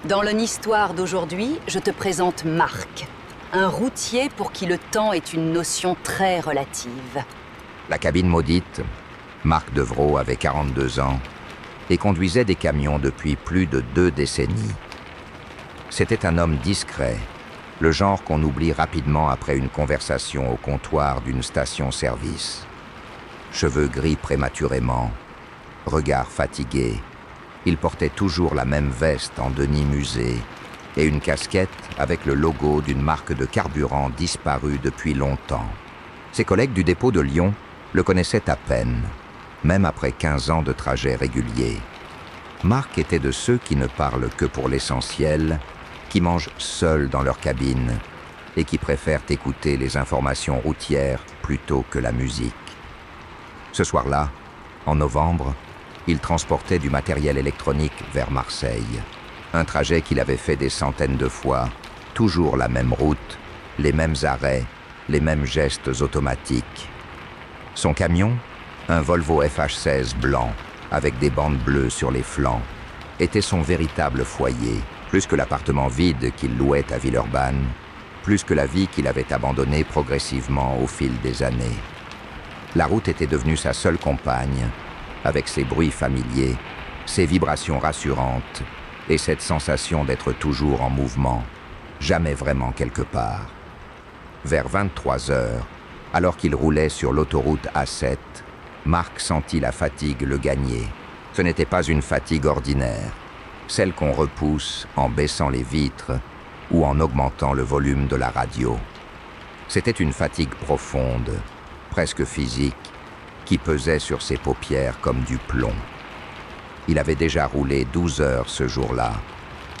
Dans l'histoire d'aujourd'hui, je te présente Marc, un routier pour qui le temps est une notion très relative. La cabine maudite, Marc Devreau avait 42 ans et conduisait des camions depuis plus de 2 décennies. C'était un homme discret, le genre qu'on oublie rapidement après une conversation au comptoir d'une station-service. Cheveux gris prématurément, regard fatigué, il portait toujours la même veste en Denis Musée et une casquette avec le logo d'une marque de carburant disparue depuis longtemps. Ses collègues du dépôt de Lyon le connaissaient à peine, même après 15 ans de trajets réguliers. Marc était de ceux qui ne parlent que pour l'essentiel, qui mangent seuls dans leur cabine et qui préfèrent écouter les informations routières plutôt que la musique. Ce soir-là, en novembre, il transportait du matériel électronique vers Marseille. Un trajet qu'il avait fait des centaines de fois, toujours la même route, les mêmes arrêts, les mêmes gestes automatiques. Son camion, un Volvo FH16 blanc, avec des bandes bleues sur les flancs, était son véritable foyer, plus que l'appartement vide qu'il louait à Villeurbanne, plus que la vie qu'il avait abandonnée progressivement au fil des années. La route était devenue sa seule compagne, avec ses bruits familiers, ses vibrations rassurantes et cette sensation d'être toujours en mouvement, jamais vraiment quelque part. Vers 23 heures, alors qu'il roulait sur l'autoroute A7, Marc sentit la fatigue le gagner. Ce n'était pas une fatigue ordinaire, celle qu'on repousse en baissant les vitres ou en augmentant le volume de la radio. C'était une fatigue profonde, presque physique, qui pesait sur ses paupières comme du plomb. Il avait déjà roulé 12 heures ce jour-là,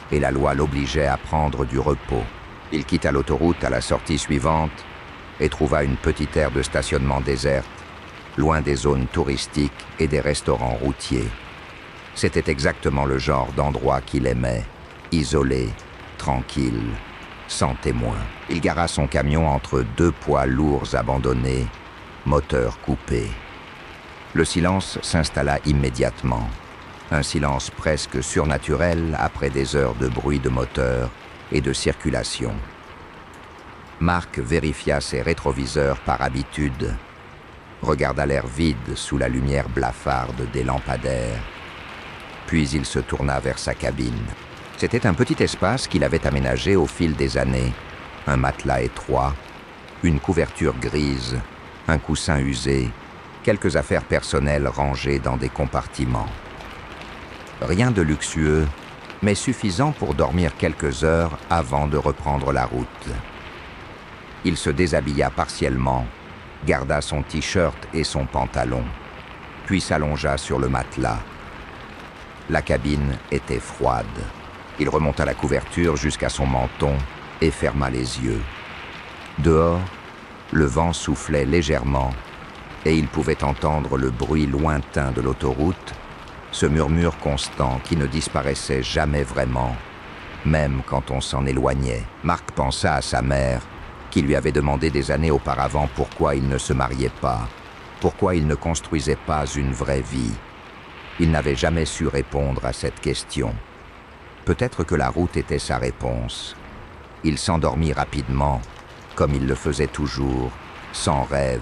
et la loi l'obligeait à prendre du repos. Il quitta l'autoroute à la sortie suivante et trouva une petite aire de stationnement déserte, loin des zones touristiques et des restaurants routiers. C'était exactement le genre d'endroit qu'il aimait, isolé, tranquille, sans témoin. Il gara son camion entre 2 poids lourds abandonnés, moteur coupé. Le silence s'installa immédiatement, un silence presque surnaturel après des heures de bruit de moteur et de circulation. Marc vérifia ses rétroviseurs par habitude, regarda l'air vide sous la lumière blafarde des lampadaires, puis il se tourna vers sa cabine. C'était un petit espace qu'il avait aménagé au fil des années, un matelas étroit, une couverture grise, un coussin usé, quelques affaires personnelles rangées dans des compartiments. Rien de luxueux, mais suffisant pour dormir quelques heures avant de reprendre la route. Il se déshabilla partiellement, garda son t-shirt et son pantalon, puis s'allongea sur le matelas. La cabine était froide. Il remonta la couverture jusqu'à son menton et ferma les yeux. Dehors, le vent soufflait légèrement et il pouvait entendre le bruit lointain de l'autoroute, ce murmure constant qui ne disparaissait jamais vraiment, même quand on s'en éloignait. Marc pensa à sa mère, qui lui avait demandé des années auparavant pourquoi il ne se mariait pas, pourquoi il ne construisait pas une vraie vie. Il n'avait jamais su répondre à cette question. Peut-être que la route était sa réponse. Il s'endormit rapidement, comme il le faisait toujours, sans rêve,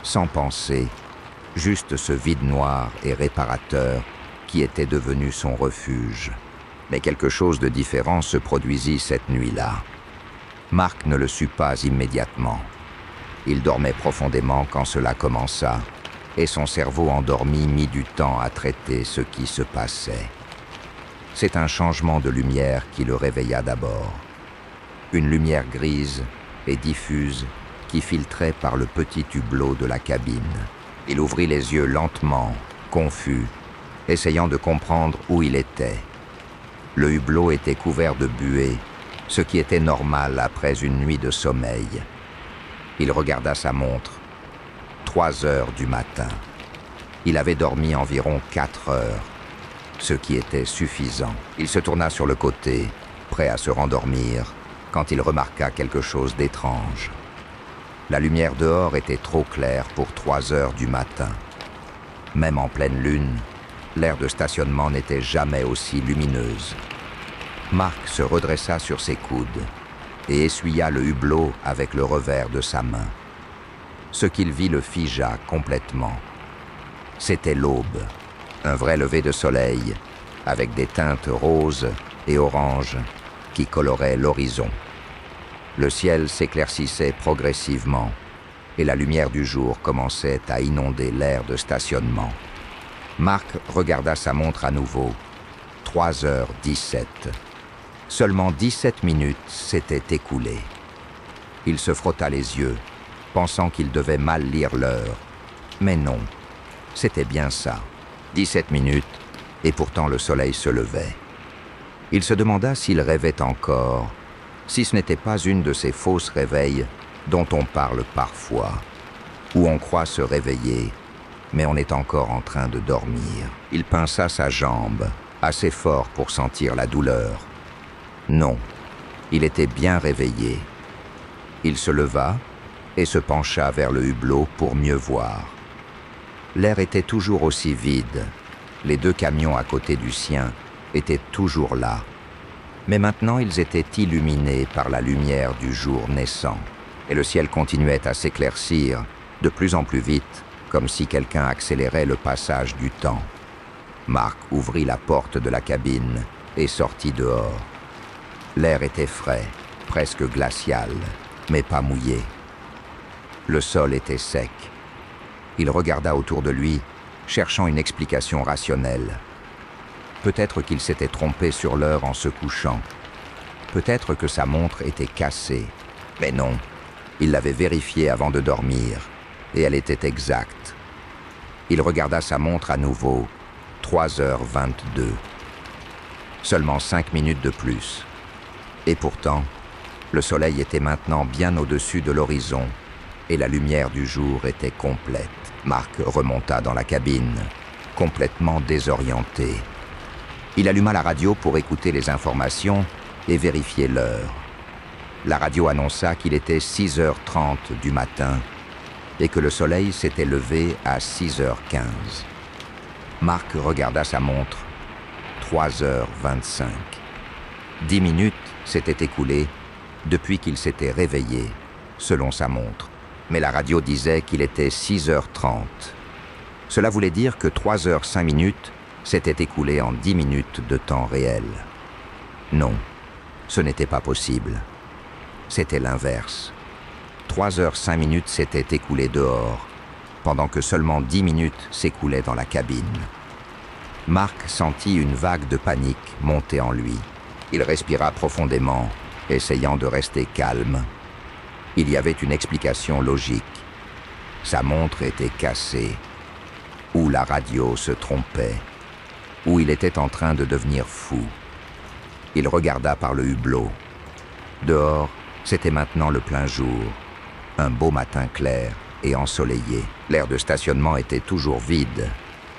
sans pensée, juste ce vide noir et réparateur qui était devenu son refuge. Mais quelque chose de différent se produisit cette nuit-là. Marc ne le sut pas immédiatement. Il dormait profondément quand cela commença, et son cerveau endormi mit du temps à traiter ce qui se passait. C'est un changement de lumière qui le réveilla d'abord. Une lumière grise et diffuse qui filtrait par le petit hublot de la cabine. Il ouvrit les yeux lentement, confus, essayant de comprendre où il était. Le hublot était couvert de buée, ce qui était normal après une nuit de sommeil. Il regarda sa montre. 3 heures du matin. Il avait dormi environ 4 heures, ce qui était suffisant. Il se tourna sur le côté, prêt à se rendormir, quand il remarqua quelque chose d'étrange. La lumière dehors était trop claire pour 3 heures du matin. Même en pleine lune, l'aire de stationnement n'était jamais aussi lumineuse. Marc se redressa sur ses coudes et essuya le hublot avec le revers de sa main. Ce qu'il vit le figea complètement. C'était l'aube, un vrai lever de soleil, avec des teintes roses et oranges qui coloraient l'horizon. Le ciel s'éclaircissait progressivement et la lumière du jour commençait à inonder l'aire de stationnement. Marc regarda sa montre à nouveau. 3h17. Seulement 17 minutes s'étaient écoulées. Il se frotta les yeux, pensant qu'il devait mal lire l'heure. Mais non, c'était bien ça. 17 minutes, et pourtant le soleil se levait. Il se demanda s'il rêvait encore, si ce n'était pas une de ces fausses réveils dont on parle parfois, où on croit se réveiller, mais on est encore en train de dormir. Il pinça sa jambe, assez fort pour sentir la douleur. Non, il était bien réveillé. Il se leva et se pencha vers le hublot pour mieux voir. L'air était toujours aussi vide. Les 2 camions à côté du sien étaient toujours là. Mais maintenant, ils étaient illuminés par la lumière du jour naissant. Et le ciel continuait à s'éclaircir de plus en plus vite, comme si quelqu'un accélérait le passage du temps. Marc ouvrit la porte de la cabine et sortit dehors. L'air était frais, presque glacial, mais pas mouillé. Le sol était sec. Il regarda autour de lui, cherchant une explication rationnelle. Peut-être qu'il s'était trompé sur l'heure en se couchant. Peut-être que sa montre était cassée. Mais non, il l'avait vérifiée avant de dormir, et elle était exacte. Il regarda sa montre à nouveau, 3h22. Seulement 5 minutes de plus. Et pourtant, le soleil était maintenant bien au-dessus de l'horizon, et la lumière du jour était complète. Marc remonta dans la cabine, complètement désorienté. Il alluma la radio pour écouter les informations et vérifier l'heure. La radio annonça qu'il était 6h30 du matin et que le soleil s'était levé à 6h15. Marc regarda sa montre. 3h25. 10 minutes s'étaient écoulées depuis qu'il s'était réveillé, selon sa montre. Mais la radio disait qu'il était 6h30. Cela voulait dire que 3h05 s'étaient écoulées en 10 minutes de temps réel. Non, ce n'était pas possible. C'était l'inverse. 3h05 s'étaient écoulées dehors, pendant que seulement 10 minutes s'écoulaient dans la cabine. Marc sentit une vague de panique monter en lui. Il respira profondément, essayant de rester calme. Il y avait une explication logique. Sa montre était cassée, ou la radio se trompait, ou il était en train de devenir fou. Il regarda par le hublot. Dehors, c'était maintenant le plein jour, un beau matin clair et ensoleillé. L'aire de stationnement était toujours vide,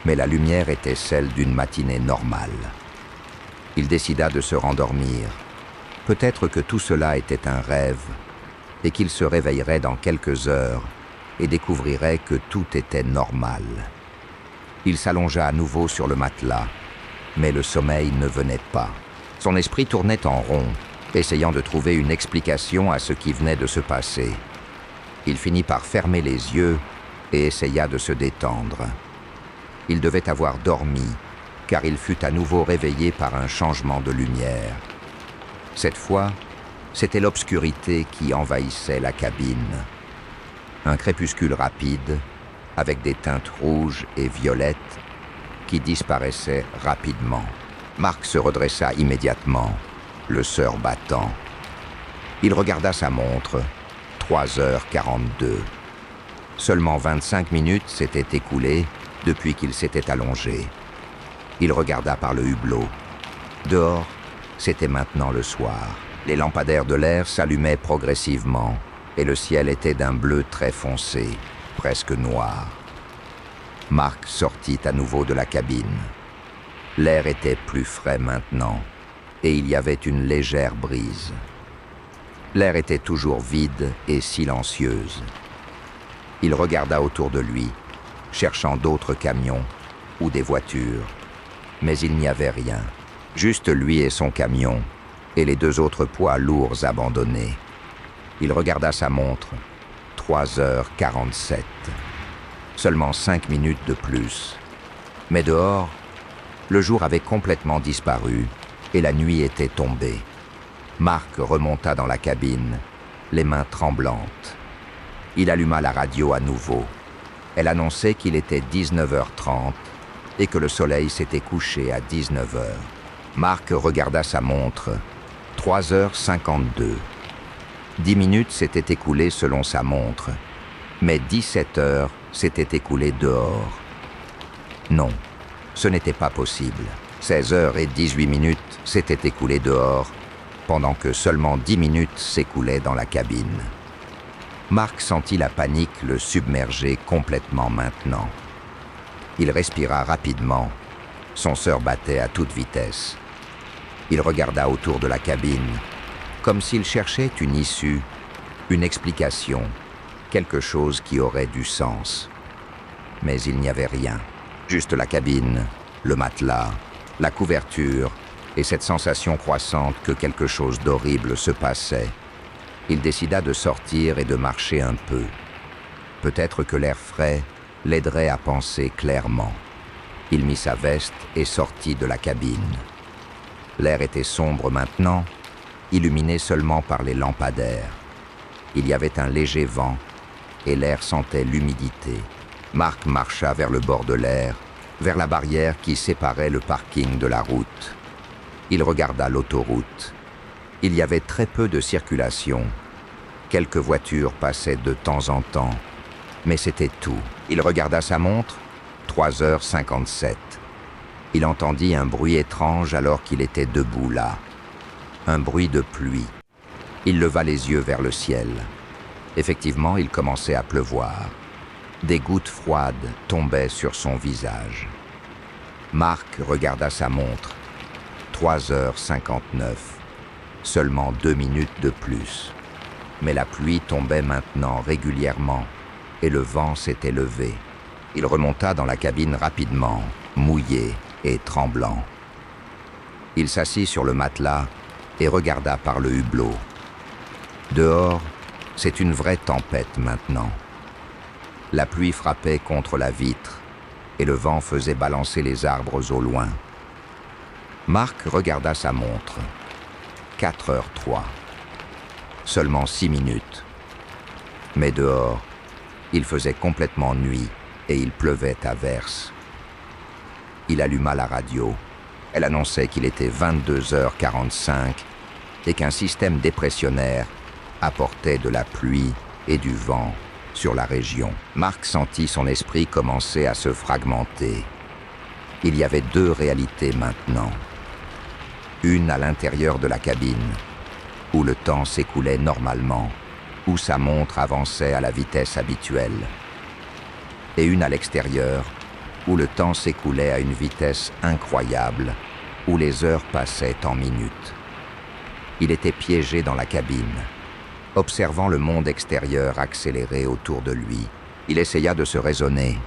mais la lumière était celle d'une matinée normale. Il décida de se rendormir. Peut-être que tout cela était un rêve, et qu'il se réveillerait dans quelques heures et découvrirait que tout était normal. Il s'allongea à nouveau sur le matelas, mais le sommeil ne venait pas. Son esprit tournait en rond, essayant de trouver une explication à ce qui venait de se passer. Il finit par fermer les yeux et essaya de se détendre. Il devait avoir dormi, car il fut à nouveau réveillé par un changement de lumière. Cette fois, c'était l'obscurité qui envahissait la cabine. Un crépuscule rapide, avec des teintes rouges et violettes, qui disparaissaient rapidement. Marc se redressa immédiatement, le cœur battant. Il regarda sa montre, 3h42. Seulement 25 minutes s'étaient écoulées depuis qu'il s'était allongé. Il regarda par le hublot. Dehors, c'était maintenant le soir. Les lampadaires de l'air s'allumaient progressivement et le ciel était d'un bleu très foncé, presque noir. Marc sortit à nouveau de la cabine. L'air était plus frais maintenant et il y avait une légère brise. L'air était toujours vide et silencieuse. Il regarda autour de lui, cherchant d'autres camions ou des voitures, mais il n'y avait rien. Juste lui et son camion, et les 2 autres poids lourds abandonnés. Il regarda sa montre. 3h47. Seulement 5 minutes de plus. Mais dehors, le jour avait complètement disparu et la nuit était tombée. Mark remonta dans la cabine, les mains tremblantes. Il alluma la radio à nouveau. Elle annonçait qu'il était 19h30 et que le soleil s'était couché à 19h. Mark regarda sa montre. 3h52. 10 minutes s'étaient écoulées selon sa montre, mais 17 heures s'étaient écoulées dehors. Non, ce n'était pas possible. 16h18 s'étaient écoulées dehors, pendant que seulement 10 minutes s'écoulaient dans la cabine. Mark sentit la panique le submerger complètement maintenant. Il respira rapidement. Son cœur battait à toute vitesse. Il regarda autour de la cabine, comme s'il cherchait une issue, une explication, quelque chose qui aurait du sens. Mais il n'y avait rien. Juste la cabine, le matelas, la couverture et cette sensation croissante que quelque chose d'horrible se passait. Il décida de sortir et de marcher un peu. Peut-être que l'air frais l'aiderait à penser clairement. Il mit sa veste et sortit de la cabine. L'air était sombre maintenant, illuminé seulement par les lampadaires. Il y avait un léger vent et l'air sentait l'humidité. Mark marcha vers le bord de l'air, vers la barrière qui séparait le parking de la route. Il regarda l'autoroute. Il y avait très peu de circulation. Quelques voitures passaient de temps en temps, mais c'était tout. Il regarda sa montre, 3h57. Il entendit un bruit étrange alors qu'il était debout là. Un bruit de pluie. Il leva les yeux vers le ciel. Effectivement, il commençait à pleuvoir. Des gouttes froides tombaient sur son visage. Mark regarda sa montre. 3h59. Seulement 2 minutes de plus. Mais la pluie tombait maintenant régulièrement et le vent s'était levé. Il remonta dans la cabine rapidement, mouillé et tremblant. Il s'assit sur le matelas et regarda par le hublot. Dehors, c'est une vraie tempête maintenant. La pluie frappait contre la vitre et le vent faisait balancer les arbres au loin. Mark regarda sa montre. 4h03. Seulement 6 minutes. Mais dehors, il faisait complètement nuit et il pleuvait à verse. Il alluma la radio. Elle annonçait qu'il était 22h45 et qu'un système dépressionnaire apportait de la pluie et du vent sur la région. Mark sentit son esprit commencer à se fragmenter. Il y avait 2 réalités maintenant. Une à l'intérieur de la cabine, où le temps s'écoulait normalement, où sa montre avançait à la vitesse habituelle. Et une à l'extérieur, où le temps s'écoulait à une vitesse incroyable, où les heures passaient en minutes. Il était piégé dans la cabine, observant le monde extérieur accélérer autour de lui. Il essaya de se raisonner.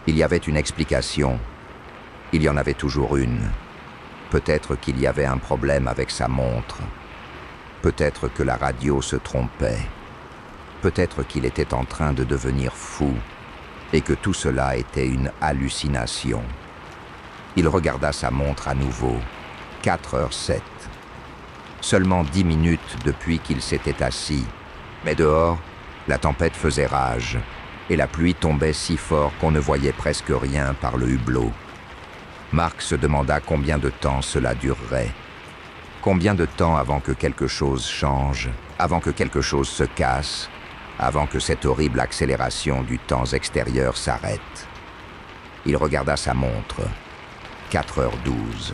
Il y avait une explication. Il y en avait toujours une. Peut-être qu'il y avait un problème avec sa montre. Peut-être que la radio se trompait. Peut-être qu'il était en train de devenir fou et que tout cela était une hallucination. Il regarda sa montre à nouveau. 4h07. Seulement 10 minutes depuis qu'il s'était assis. Mais dehors, la tempête faisait rage et la pluie tombait si fort qu'on ne voyait presque rien par le hublot. Mark se demanda combien de temps cela durerait. Combien de temps avant que quelque chose change, avant que quelque chose se casse, avant que cette horrible accélération du temps extérieur s'arrête. Il regarda sa montre. 4h12.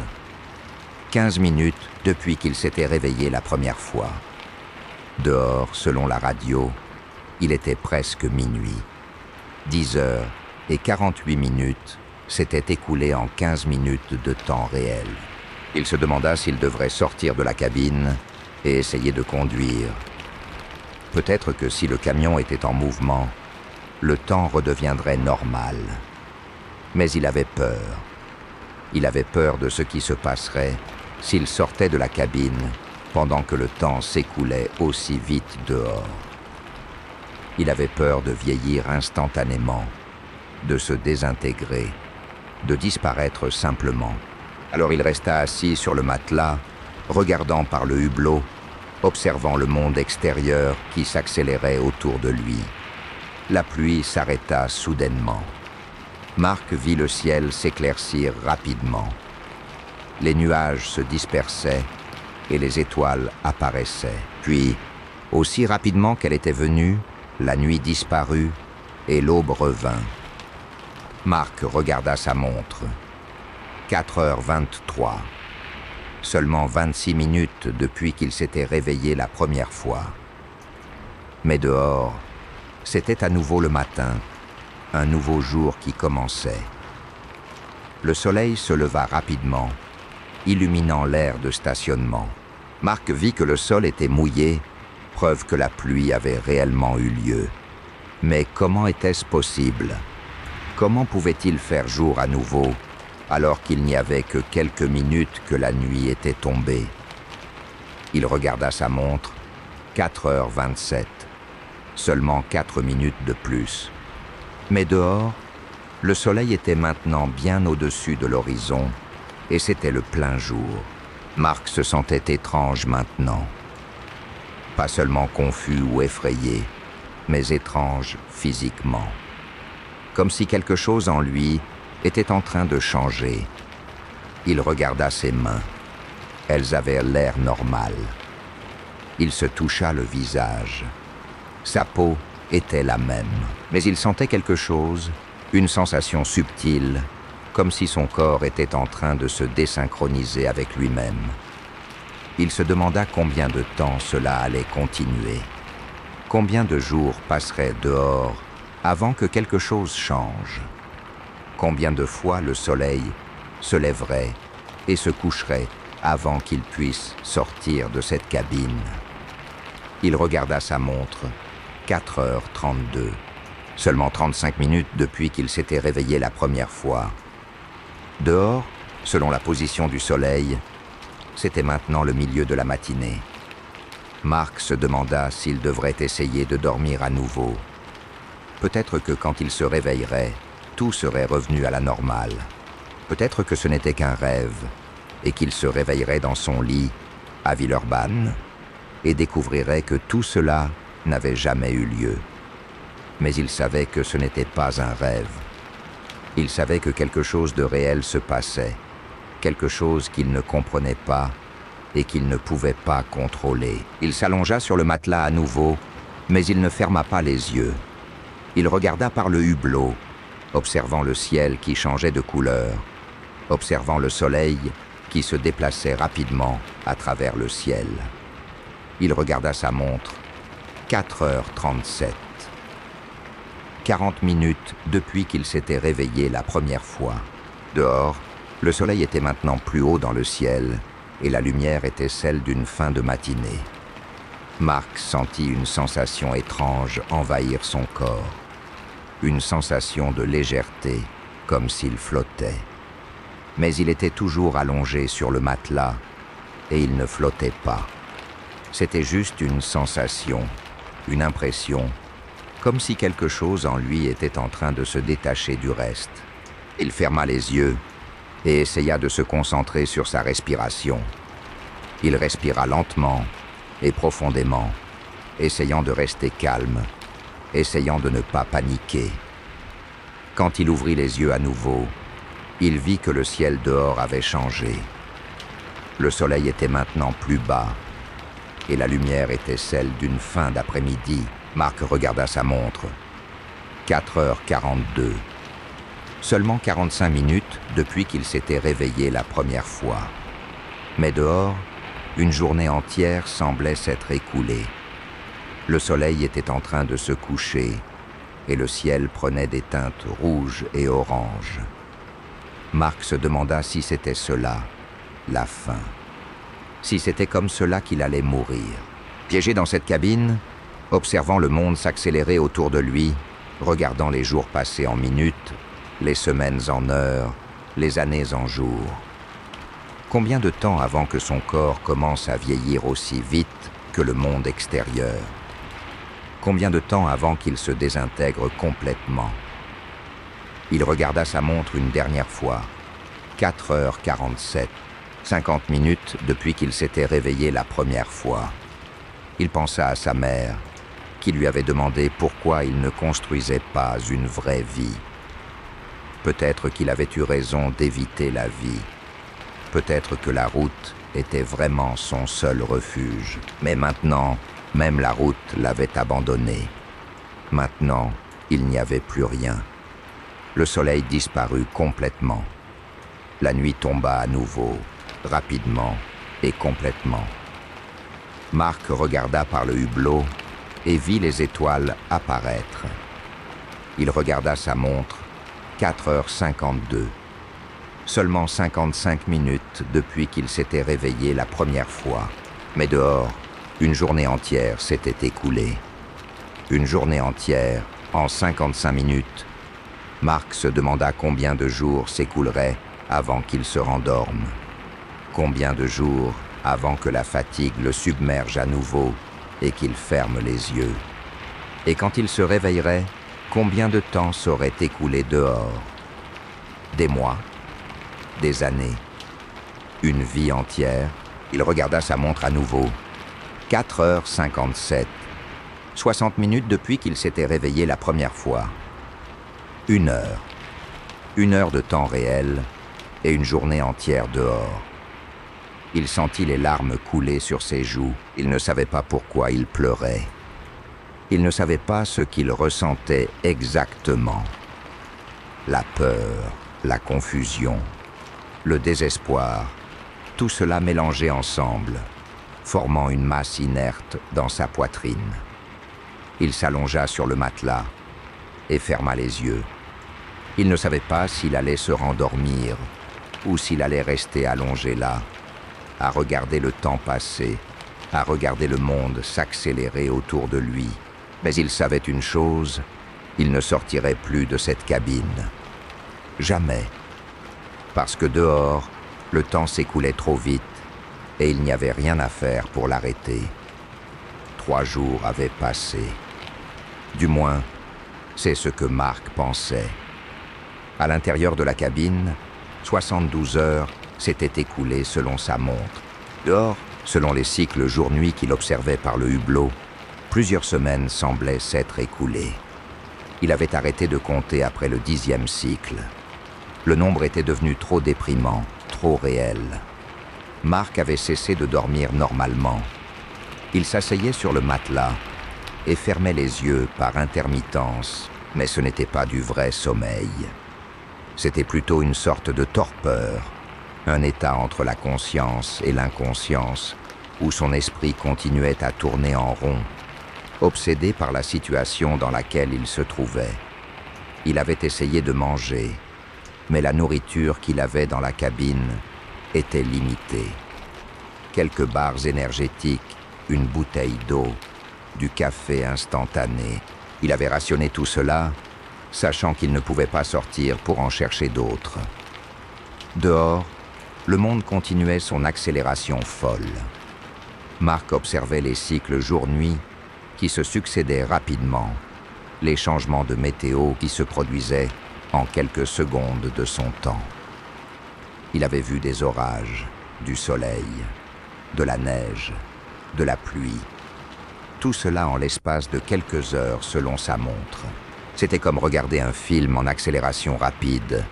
15 minutes depuis qu'il s'était réveillé la première fois. Dehors, selon la radio, il était presque minuit. 10h48 s'étaient écoulées en 15 minutes de temps réel. Il se demanda s'il devrait sortir de la cabine et essayer de conduire. Peut-être que si le camion était en mouvement, le temps redeviendrait normal. Mais il avait peur. Il avait peur de ce qui se passerait s'il sortait de la cabine pendant que le temps s'écoulait aussi vite dehors. Il avait peur de vieillir instantanément, de se désintégrer, de disparaître simplement. Alors il resta assis sur le matelas, regardant par le hublot, observant le monde extérieur qui s'accélérait autour de lui. La pluie s'arrêta soudainement. Marc vit le ciel s'éclaircir rapidement. Les nuages se dispersaient et les étoiles apparaissaient. Puis, aussi rapidement qu'elle était venue, la nuit disparut et l'aube revint. Marc regarda sa montre. 4h23. Seulement 26 minutes depuis qu'il s'était réveillé la première fois. Mais dehors, c'était à nouveau le matin, un nouveau jour qui commençait. Le soleil se leva rapidement, illuminant l'aire de stationnement. Marc vit que le sol était mouillé, preuve que la pluie avait réellement eu lieu. Mais comment était-ce possible? Comment pouvait-il faire jour à nouveau, alors qu'il n'y avait que quelques minutes que la nuit était tombée? Il regarda sa montre, 4h27, seulement 4 minutes de plus. Mais dehors, le soleil était maintenant bien au-dessus de l'horizon, et c'était le plein jour. Marc se sentait étrange maintenant. Pas seulement confus ou effrayé, mais étrange physiquement. Comme si quelque chose en lui était en train de changer. Il regarda ses mains. Elles avaient l'air normales. Il se toucha le visage. Sa peau était la même. Mais il sentait quelque chose, une sensation subtile, comme si son corps était en train de se désynchroniser avec lui-même. Il se demanda combien de temps cela allait continuer. Combien de jours passeraient dehors avant que quelque chose change? Combien de fois le soleil se lèverait et se coucherait avant qu'il puisse sortir de cette cabine? Il regarda sa montre, 4h32. Seulement 35 minutes depuis qu'il s'était réveillé la première fois. Dehors, selon la position du soleil, c'était maintenant le milieu de la matinée. Marc se demanda s'il devrait essayer de dormir à nouveau. Peut-être que quand il se réveillerait, tout serait revenu à la normale. Peut-être que ce n'était qu'un rêve, et qu'il se réveillerait dans son lit, à Villeurbanne, et découvrirait que tout cela n'avait jamais eu lieu. Mais il savait que ce n'était pas un rêve. Il savait que quelque chose de réel se passait, quelque chose qu'il ne comprenait pas et qu'il ne pouvait pas contrôler. Il s'allongea sur le matelas à nouveau, mais il ne ferma pas les yeux. Il regarda par le hublot, observant le ciel qui changeait de couleur, observant le soleil qui se déplaçait rapidement à travers le ciel. Il regarda sa montre, 4h37. 40 minutes depuis qu'il s'était réveillé la première fois. Dehors, le soleil était maintenant plus haut dans le ciel et la lumière était celle d'une fin de matinée. Marc sentit une sensation étrange envahir son corps. Une sensation de légèreté, comme s'il flottait. Mais il était toujours allongé sur le matelas et il ne flottait pas. C'était juste une sensation, une impression, comme si quelque chose en lui était en train de se détacher du reste. Il ferma les yeux et essaya de se concentrer sur sa respiration. Il respira lentement et profondément, essayant de rester calme, essayant de ne pas paniquer. Quand il ouvrit les yeux à nouveau, il vit que le ciel dehors avait changé. Le soleil était maintenant plus bas et la lumière était celle d'une fin d'après-midi. Marc regarda sa montre. 4h42. Seulement 45 minutes depuis qu'il s'était réveillé la première fois. Mais dehors, une journée entière semblait s'être écoulée. Le soleil était en train de se coucher et le ciel prenait des teintes rouges et oranges. Marc se demanda si c'était cela, la fin. Si c'était comme cela qu'il allait mourir. Piégé dans cette cabine, observant le monde s'accélérer autour de lui, regardant les jours passer en minutes, les semaines en heures, les années en jours. Combien de temps avant que son corps commence à vieillir aussi vite que le monde extérieur? Combien de temps avant qu'il se désintègre complètement? Il regarda sa montre une dernière fois. 4h47. 50 minutes depuis qu'il s'était réveillé la première fois. Il pensa à sa mère, qui lui avait demandé pourquoi il ne construisait pas une vraie vie. Peut-être qu'il avait eu raison d'éviter la vie. Peut-être que la route était vraiment son seul refuge. Mais maintenant, même la route l'avait abandonné. Maintenant, il n'y avait plus rien. Le soleil disparut complètement. La nuit tomba à nouveau, rapidement et complètement. Marc regarda par le hublot et vit les étoiles apparaître. Il regarda sa montre, 4h52. Seulement 55 minutes depuis qu'il s'était réveillé la première fois. Mais dehors, une journée entière s'était écoulée. Une journée entière, en 55 minutes. Marc se demanda combien de jours s'écouleraient avant qu'il se rendorme. Combien de jours avant que la fatigue le submerge à nouveau et qu'il ferme les yeux. Et quand il se réveillerait, combien de temps s'aurait écoulé dehors? Des mois? Des années? Une vie entière? Il regarda sa montre à nouveau. 4h57. 60 minutes depuis qu'il s'était réveillé la première fois. 1 heure. 1 heure de temps réel et une journée entière dehors. Il sentit les larmes couler sur ses joues. Il ne savait pas pourquoi il pleurait. Il ne savait pas ce qu'il ressentait exactement. La peur, la confusion, le désespoir, tout cela mélangé ensemble, formant une masse inerte dans sa poitrine. Il s'allongea sur le matelas et ferma les yeux. Il ne savait pas s'il allait se rendormir ou s'il allait rester allongé là, à regarder le temps passer, à regarder le monde s'accélérer autour de lui. Mais il savait une chose, il ne sortirait plus de cette cabine. Jamais. Parce que dehors, le temps s'écoulait trop vite et il n'y avait rien à faire pour l'arrêter. 3 jours avaient passé. Du moins, c'est ce que Marc pensait. À l'intérieur de la cabine, 72 heures s'étaient écoulées selon sa montre. Dehors, selon les cycles jour-nuit qu'il observait par le hublot, plusieurs semaines semblaient s'être écoulées. Il avait arrêté de compter après le 10e cycle. Le nombre était devenu trop déprimant, trop réel. Marc avait cessé de dormir normalement. Il s'asseyait sur le matelas et fermait les yeux par intermittence, mais ce n'était pas du vrai sommeil. C'était plutôt une sorte de torpeur, un état entre la conscience et l'inconscience, où son esprit continuait à tourner en rond, obsédé par la situation dans laquelle il se trouvait. Il avait essayé de manger, mais la nourriture qu'il avait dans la cabine était limitée. Quelques barres énergétiques, une bouteille d'eau, du café instantané. Il avait rationné tout cela, sachant qu'il ne pouvait pas sortir pour en chercher d'autres. Dehors, le monde continuait son accélération folle. Marc observait les cycles jour-nuit qui se succédaient rapidement, les changements de météo qui se produisaient en quelques secondes de son temps. Il avait vu des orages, du soleil, de la neige, de la pluie. Tout cela en l'espace de quelques heures selon sa montre. C'était comme regarder un film en accélération rapide,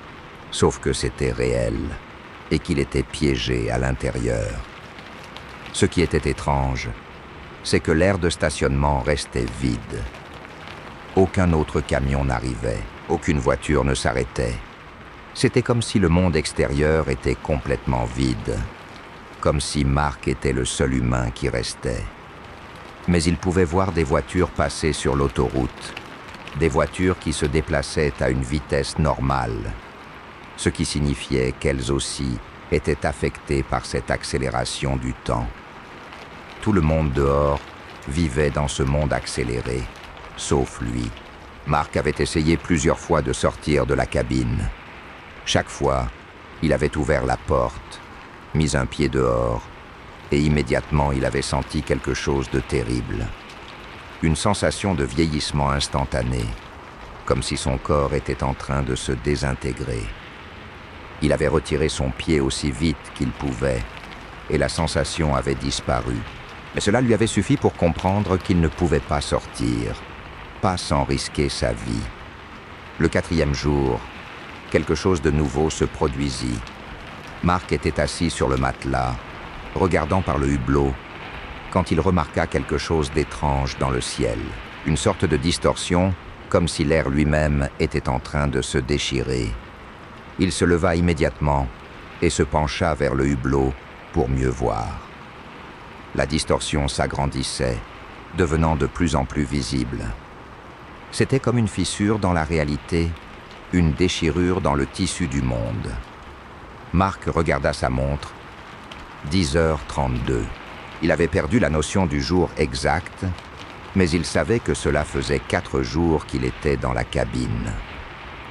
sauf que c'était réel et qu'il était piégé à l'intérieur. Ce qui était étrange, c'est que l'aire de stationnement restait vide. Aucun autre camion n'arrivait, aucune voiture ne s'arrêtait. C'était comme si le monde extérieur était complètement vide, comme si Marc était le seul humain qui restait. Mais il pouvait voir des voitures passer sur l'autoroute, des voitures qui se déplaçaient à une vitesse normale, ce qui signifiait qu'elles aussi étaient affectées par cette accélération du temps. Tout le monde dehors vivait dans ce monde accéléré, sauf lui. Marc avait essayé plusieurs fois de sortir de la cabine. Chaque fois, il avait ouvert la porte, mis un pied dehors, et immédiatement il avait senti quelque chose de terrible. Une sensation de vieillissement instantané, comme si son corps était en train de se désintégrer. Il avait retiré son pied aussi vite qu'il pouvait, et la sensation avait disparu. Mais cela lui avait suffi pour comprendre qu'il ne pouvait pas sortir, pas sans risquer sa vie. Le 4e jour, quelque chose de nouveau se produisit. Mark était assis sur le matelas, regardant par le hublot, quand il remarqua quelque chose d'étrange dans le ciel. Une sorte de distorsion, comme si l'air lui-même était en train de se déchirer. Il se leva immédiatement et se pencha vers le hublot pour mieux voir. La distorsion s'agrandissait, devenant de plus en plus visible. C'était comme une fissure dans la réalité, une déchirure dans le tissu du monde. Mark regarda sa montre. 10h32. Il avait perdu la notion du jour exact, mais il savait que cela faisait 4 jours qu'il était dans la cabine.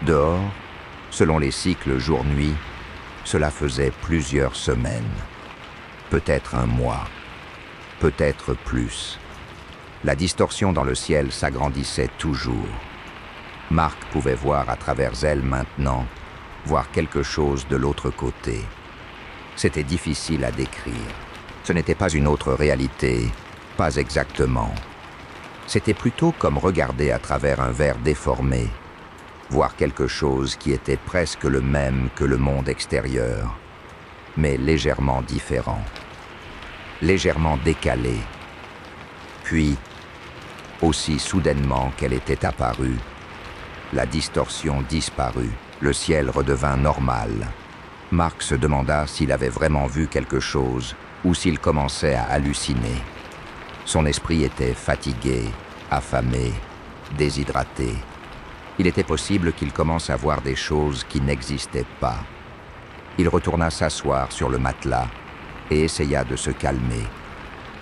Dehors, selon les cycles jour-nuit, cela faisait plusieurs semaines. Peut-être un mois, peut-être plus. La distorsion dans le ciel s'agrandissait toujours. Mark pouvait voir à travers elle maintenant, voir quelque chose de l'autre côté. C'était difficile à décrire. Ce n'était pas une autre réalité, pas exactement. C'était plutôt comme regarder à travers un verre déformé, voir quelque chose qui était presque le même que le monde extérieur, mais légèrement différent, légèrement décalé. Puis, aussi soudainement qu'elle était apparue, la distorsion disparut, le ciel redevint normal. Mark se demanda s'il avait vraiment vu quelque chose ou s'il commençait à halluciner. Son esprit était fatigué, affamé, déshydraté. Il était possible qu'il commence à voir des choses qui n'existaient pas. Il retourna s'asseoir sur le matelas et essaya de se calmer.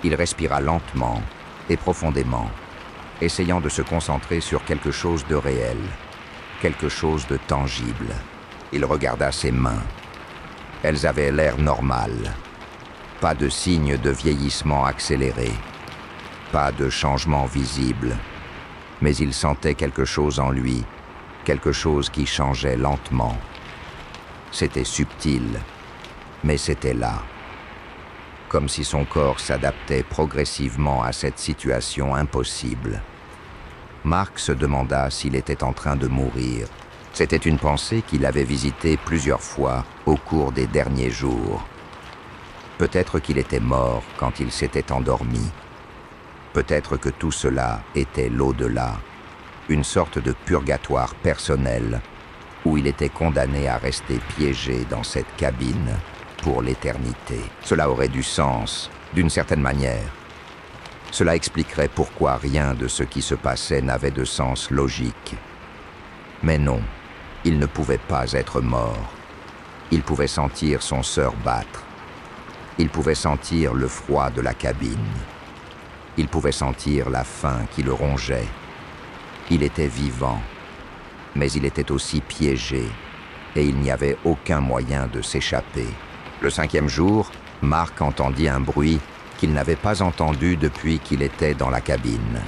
Il respira lentement et profondément, essayant de se concentrer sur quelque chose de réel, quelque chose de tangible. Il regarda ses mains. Elles avaient l'air normales. Pas de signe de vieillissement accéléré. Pas de changement visible. Mais il sentait quelque chose en lui, quelque chose qui changeait lentement. C'était subtil, mais c'était là. Comme si son corps s'adaptait progressivement à cette situation impossible. Mark se demanda s'il était en train de mourir. C'était une pensée qu'il avait visitée plusieurs fois au cours des derniers jours. Peut-être qu'il était mort quand il s'était endormi. Peut-être que tout cela était l'au-delà, une sorte de purgatoire personnel où il était condamné à rester piégé dans cette cabine pour l'éternité. Cela aurait du sens, d'une certaine manière. Cela expliquerait pourquoi rien de ce qui se passait n'avait de sens logique. Mais non, il ne pouvait pas être mort. Il pouvait sentir son cœur battre. Il pouvait sentir le froid de la cabine. Il pouvait sentir la faim qui le rongeait. Il était vivant, mais il était aussi piégé, et il n'y avait aucun moyen de s'échapper. Le 5e jour, Mark entendit un bruit qu'il n'avait pas entendu depuis qu'il était dans la cabine.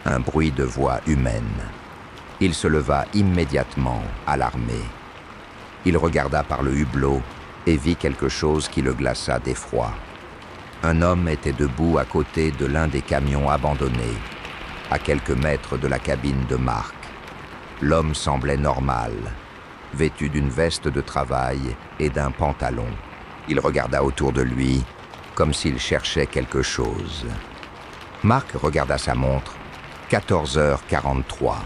Un bruit de voix humaine. Il se leva immédiatement, alarmé. Il regarda par le hublot et vit quelque chose qui le glaça d'effroi. Un homme était debout à côté de l'un des camions abandonnés, à quelques mètres de la cabine de Mark. L'homme semblait normal, vêtu d'une veste de travail et d'un pantalon. Il regarda autour de lui, comme s'il cherchait quelque chose. Mark regarda sa montre, 14h43.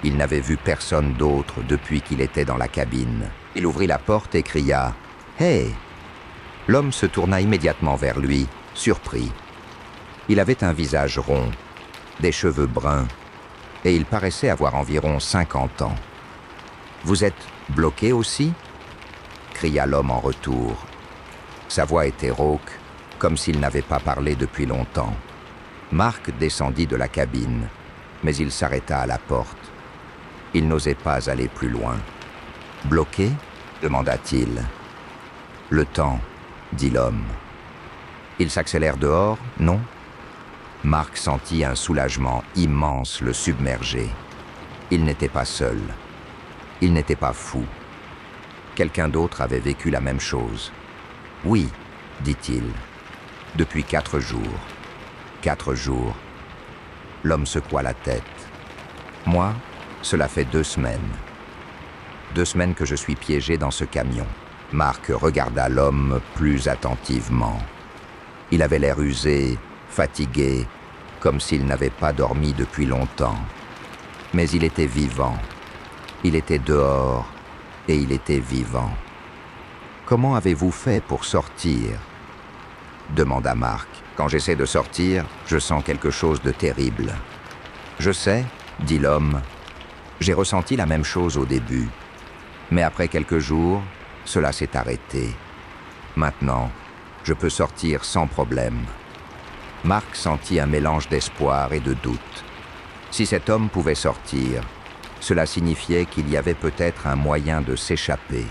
Il n'avait vu personne d'autre depuis qu'il était dans la cabine. Il ouvrit la porte et cria « Hey !» L'homme se tourna immédiatement vers lui, surpris. Il avait un visage rond, des cheveux bruns, et il paraissait avoir environ 50 ans. « Vous êtes bloqué aussi ?» cria l'homme en retour. Sa voix était rauque, comme s'il n'avait pas parlé depuis longtemps. Mark descendit de la cabine, mais il s'arrêta à la porte. Il n'osait pas aller plus loin. « Bloqué ?» demanda-t-il. « Le temps, dit l'homme. Il s'accélère dehors, non? Marc sentit un soulagement immense le submerger. Il n'était pas seul. Il n'était pas fou. Quelqu'un d'autre avait vécu la même chose. Oui, dit-il. Depuis 4 jours. 4 jours. L'homme secoua la tête. Moi, cela fait 2 semaines. 2 semaines que je suis piégé dans ce camion. Marc regarda l'homme plus attentivement. Il avait l'air usé, fatigué, comme s'il n'avait pas dormi depuis longtemps. Mais il était vivant. Il était dehors et il était vivant. « Comment avez-vous fait pour sortir ?» demanda Marc. « Quand j'essaie de sortir, je sens quelque chose de terrible. »« Je sais, » dit l'homme. « J'ai ressenti la même chose au début. Mais après quelques jours, cela s'est arrêté. Maintenant, je peux sortir sans problème. » Marc sentit un mélange d'espoir et de doute. Si cet homme pouvait sortir, cela signifiait qu'il y avait peut-être un moyen de s'échapper.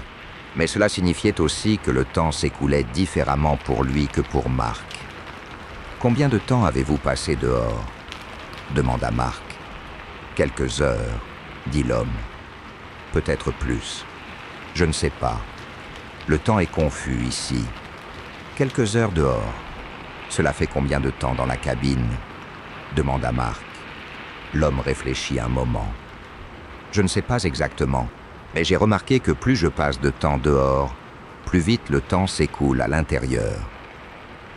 Mais cela signifiait aussi que le temps s'écoulait différemment pour lui que pour Marc. « Combien de temps avez-vous passé dehors ?» demanda Marc. « Quelques heures, » dit l'homme. « Peut-être plus. Je ne sais pas. Le temps est confus ici. Quelques heures dehors. Cela fait combien de temps dans la cabine ?» demanda Marc. L'homme réfléchit un moment. « Je ne sais pas exactement, mais j'ai remarqué que plus je passe de temps dehors, plus vite le temps s'écoule à l'intérieur.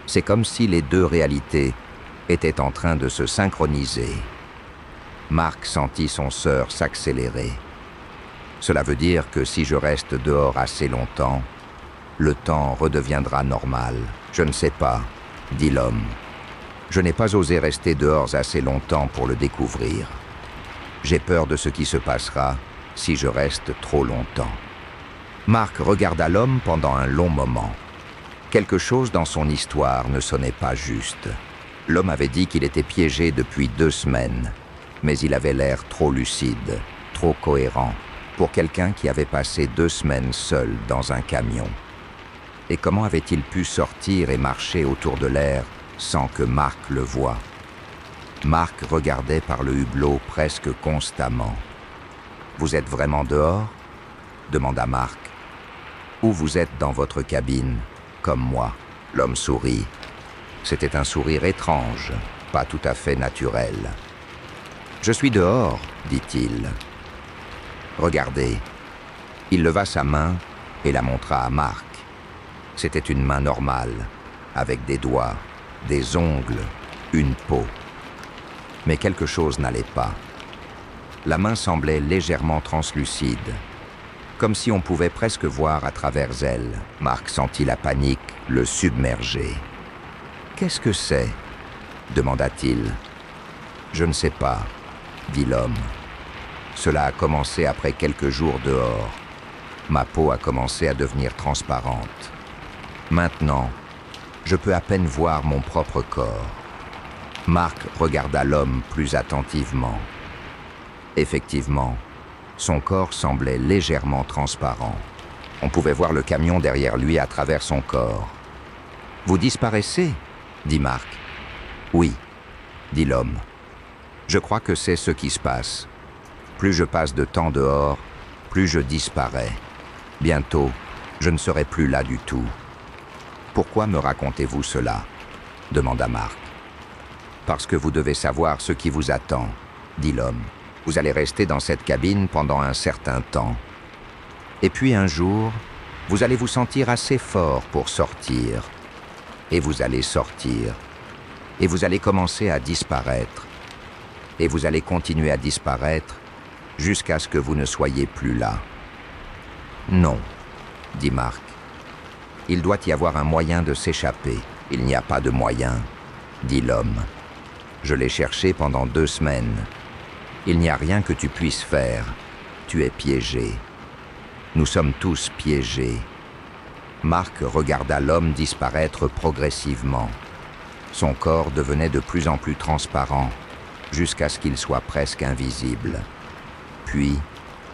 C'est comme si les deux réalités étaient en train de se synchroniser. » Marc sentit son cœur s'accélérer. « Cela veut dire que si je reste dehors assez longtemps, le temps redeviendra normal. Je ne sais pas, » dit l'homme. « Je n'ai pas osé rester dehors assez longtemps pour le découvrir. J'ai peur de ce qui se passera si je reste trop longtemps. » Marc regarda l'homme pendant un long moment. Quelque chose dans son histoire ne sonnait pas juste. L'homme avait dit qu'il était piégé depuis 2 semaines, mais il avait l'air trop lucide, trop cohérent, pour quelqu'un qui avait passé 2 semaines seul dans un camion. Et comment avait-il pu sortir et marcher autour de l'air sans que Marc le voie? Marc regardait par le hublot presque constamment. « Vous êtes vraiment dehors ?» demanda Marc. « Ou vous êtes dans votre cabine, comme moi ?» L'homme sourit. C'était un sourire étrange, pas tout à fait naturel. « Je suis dehors, » dit-il. « Regardez. » Il leva sa main et la montra à Marc. C'était une main normale, avec des doigts, des ongles, une peau. Mais quelque chose n'allait pas. La main semblait légèrement translucide, comme si on pouvait presque voir à travers elle. Marc sentit la panique le submerger. « Qu'est-ce que c'est ?» demanda-t-il. « Je ne sais pas, » dit l'homme. « Cela a commencé après quelques jours dehors. Ma peau a commencé à devenir transparente. Maintenant, je peux à peine voir mon propre corps. » Marc regarda l'homme plus attentivement. Effectivement, son corps semblait légèrement transparent. On pouvait voir le camion derrière lui à travers son corps. « Vous disparaissez ?» dit Marc. « Oui, » dit l'homme. « Je crois que c'est ce qui se passe. Plus je passe de temps dehors, plus je disparais. Bientôt, je ne serai plus là du tout. » « Pourquoi me racontez-vous cela ?» demanda Marc. « Parce que vous devez savoir ce qui vous attend, » dit l'homme. « Vous allez rester dans cette cabine pendant un certain temps. Et puis un jour, vous allez vous sentir assez fort pour sortir. Et vous allez sortir. Et vous allez commencer à disparaître. Et vous allez continuer à disparaître jusqu'à ce que vous ne soyez plus là. »« Non, » dit Marc. « Il doit y avoir un moyen de s'échapper. »« Il n'y a pas de moyen, » dit l'homme. « Je l'ai cherché pendant 2 semaines. Il n'y a rien que tu puisses faire. Tu es piégé. Nous sommes tous piégés. » Marc regarda l'homme disparaître progressivement. Son corps devenait de plus en plus transparent, jusqu'à ce qu'il soit presque invisible. Puis,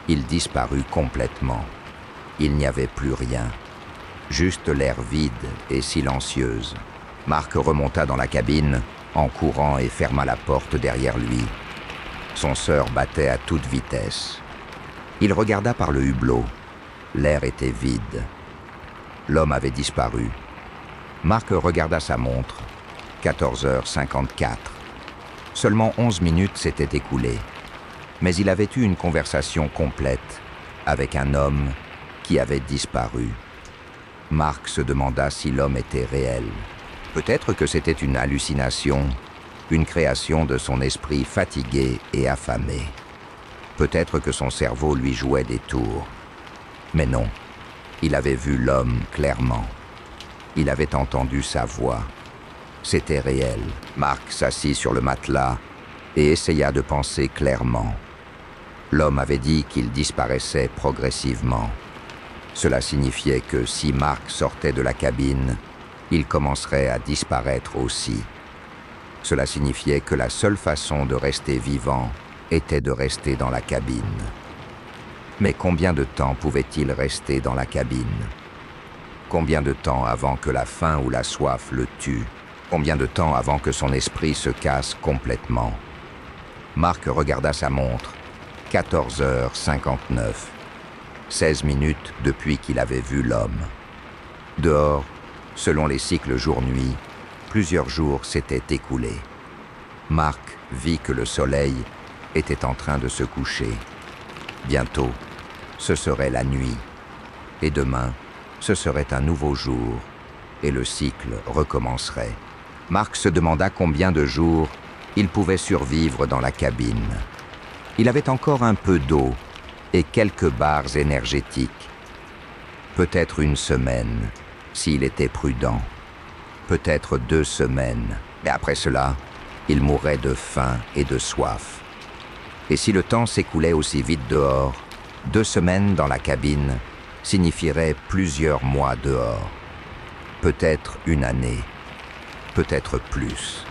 il disparut complètement. Il n'y avait plus rien. juste l'air vide et silencieuse. Mark remonta dans la cabine en courant et ferma la porte derrière lui. Son cœur battait à toute vitesse. Il regarda par le hublot. L'air était vide. L'homme avait disparu. Mark regarda sa montre. 14h54. Seulement 11 minutes s'étaient écoulées. Mais il avait eu une conversation complète avec un homme qui avait disparu. Mark se demanda si l'homme était réel. Peut-être que c'était une hallucination, une création de son esprit fatigué et affamé. Peut-être que son cerveau lui jouait des tours. Mais non, il avait vu l'homme clairement. Il avait entendu sa voix. C'était réel. Mark s'assit sur le matelas et essaya de penser clairement. L'homme avait dit qu'il disparaissait progressivement. Cela signifiait que si Mark sortait de la cabine, il commencerait à disparaître aussi. Cela signifiait que la seule façon de rester vivant était de rester dans la cabine. Mais combien de temps pouvait-il rester dans la cabine? Combien de temps avant que la faim ou la soif le tue? Combien de temps avant que son esprit se casse complètement? Mark regarda sa montre. 14h59. 16 minutes depuis qu'il avait vu l'homme. Dehors, selon les cycles jour-nuit, plusieurs jours s'étaient écoulés. Mark vit que le soleil était en train de se coucher. Bientôt, ce serait la nuit. Et demain, ce serait un nouveau jour. Et le cycle recommencerait. Mark se demanda combien de jours il pouvait survivre dans la cabine. Il avait encore un peu d'eau et quelques barres énergétiques. Peut-être une semaine, s'il était prudent. Peut-être 2 semaines, mais après cela, il mourrait de faim et de soif. Et si le temps s'écoulait aussi vite dehors, 2 semaines dans la cabine signifierait plusieurs mois dehors. Peut-être une année, peut-être plus.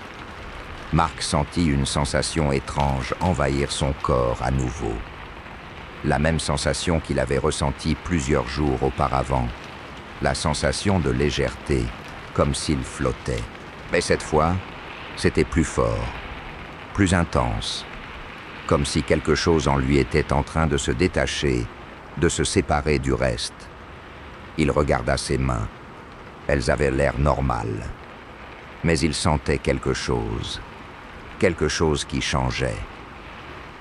Mark sentit une sensation étrange envahir son corps à nouveau. La même sensation qu'il avait ressentie plusieurs jours auparavant. La sensation de légèreté, comme s'il flottait. Mais cette fois, c'était plus fort, plus intense. Comme si quelque chose en lui était en train de se détacher, de se séparer du reste. Il regarda ses mains. Elles avaient l'air normales. Mais il sentait quelque chose qui changeait.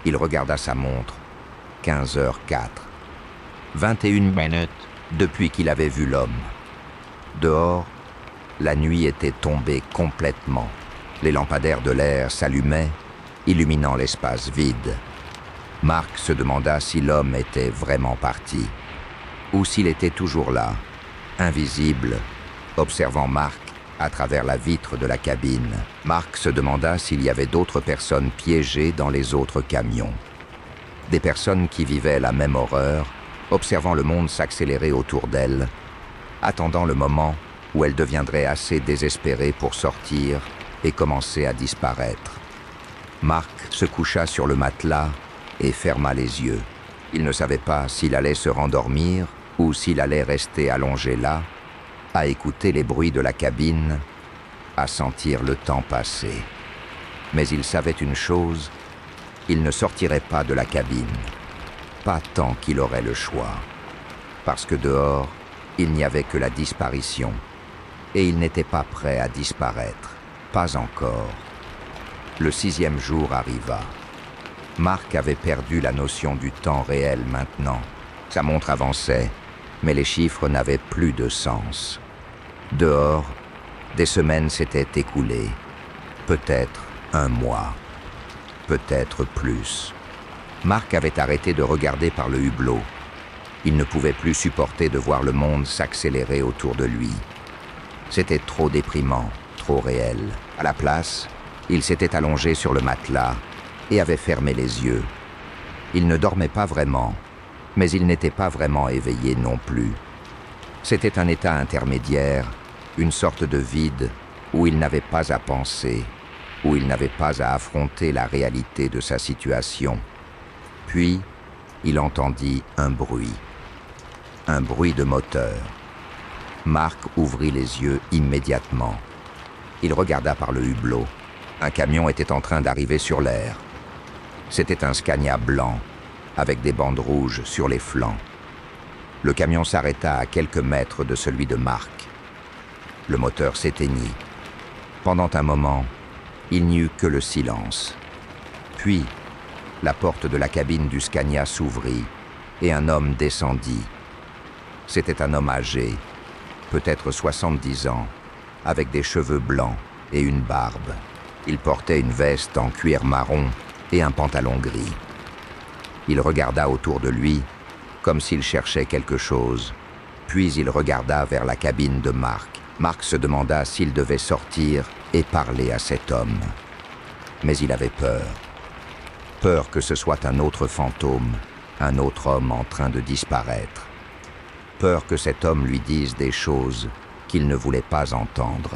Il regarda sa montre. 15h04. 21 minutes depuis qu'il avait vu l'homme. Dehors, la nuit était tombée complètement. Les lampadaires de l'air s'allumaient, illuminant l'espace vide. Mark se demanda si l'homme était vraiment parti, ou s'il était toujours là, invisible, observant Mark à travers la vitre de la cabine. Mark se demanda s'il y avait d'autres personnes piégées dans les autres camions. Des personnes qui vivaient la même horreur, observant le monde s'accélérer autour d'elles, attendant le moment où elles deviendraient assez désespérées pour sortir et commencer à disparaître. Mark se coucha sur le matelas et ferma les yeux. Il ne savait pas s'il allait se rendormir ou s'il allait rester allongé là, à écouter les bruits de la cabine, à sentir le temps passer. Mais il savait une chose, il ne sortirait pas de la cabine, pas tant qu'il aurait le choix. Parce que dehors, il n'y avait que la disparition, et il n'était pas prêt à disparaître, pas encore. Le 6e jour arriva. Mark avait perdu la notion du temps réel maintenant. Sa montre avançait, mais les chiffres n'avaient plus de sens. Dehors, des semaines s'étaient écoulées. Peut-être 1 mois. Peut-être plus. Mark avait arrêté de regarder par le hublot. Il ne pouvait plus supporter de voir le monde s'accélérer autour de lui. C'était trop déprimant, trop réel. À la place, il s'était allongé sur le matelas et avait fermé les yeux. Il ne dormait pas vraiment, mais il n'était pas vraiment éveillé non plus. C'était un état intermédiaire, une sorte de vide où il n'avait pas à penser, où il n'avait pas à affronter la réalité de sa situation. Puis, il entendit un bruit de moteur. Marc ouvrit les yeux immédiatement. Il regarda par le hublot. Un camion était en train d'arriver sur l'air. C'était un Scania blanc, avec des bandes rouges sur les flancs. Le camion s'arrêta à quelques mètres de celui de Marc. Le moteur s'éteignit. Pendant un moment, il n'y eut que le silence. Puis, la porte de la cabine du Scania s'ouvrit et un homme descendit. C'était un homme âgé, peut-être 70 ans, avec des cheveux blancs et une barbe. Il portait une veste en cuir marron et un pantalon gris. Il regarda autour de lui, comme s'il cherchait quelque chose. Puis il regarda vers la cabine de Marc. Marc se demanda s'il devait sortir et parler à cet homme. Mais il avait peur. Peur que ce soit un autre fantôme, un autre homme en train de disparaître. Peur que cet homme lui dise des choses qu'il ne voulait pas entendre.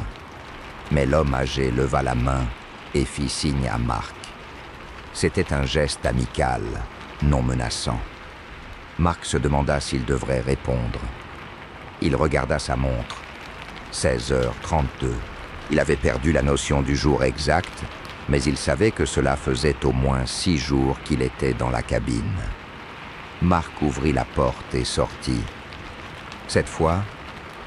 Mais l'homme âgé leva la main et fit signe à Marc. C'était un geste amical, non menaçant. Marc se demanda s'il devrait répondre. Il regarda sa montre. 16h32. Il avait perdu la notion du jour exact, mais il savait que cela faisait au moins 6 jours qu'il était dans la cabine. Marc ouvrit la porte et sortit. Cette fois,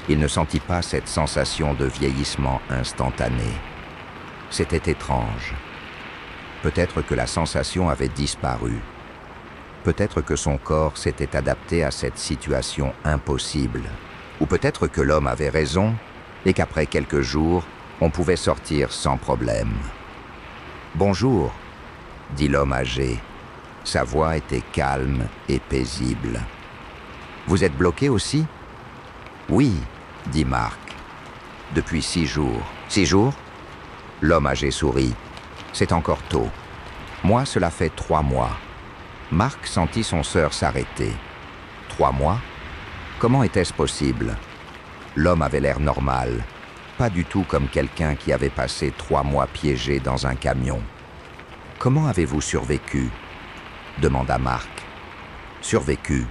il ne sentit pas cette sensation de vieillissement instantané. C'était étrange. Peut-être que la sensation avait disparu. Peut-être que son corps s'était adapté à cette situation impossible. Ou peut-être que l'homme avait raison et qu'après quelques jours, on pouvait sortir sans problème. « Bonjour », dit l'homme âgé. Sa voix était calme et paisible. « Vous êtes bloqué aussi ?»« Oui », dit Marc. « Depuis 6 jours. »« 6 jours ?» L'homme âgé sourit. « C'est encore tôt. Moi, cela fait 3 mois. » Marc sentit son sœur s'arrêter. 3 mois? Comment était-ce possible? L'homme avait l'air normal, pas du tout comme quelqu'un qui avait passé 3 mois piégé dans un camion. « Comment avez-vous survécu ?» demanda Marc. « Survécu ?»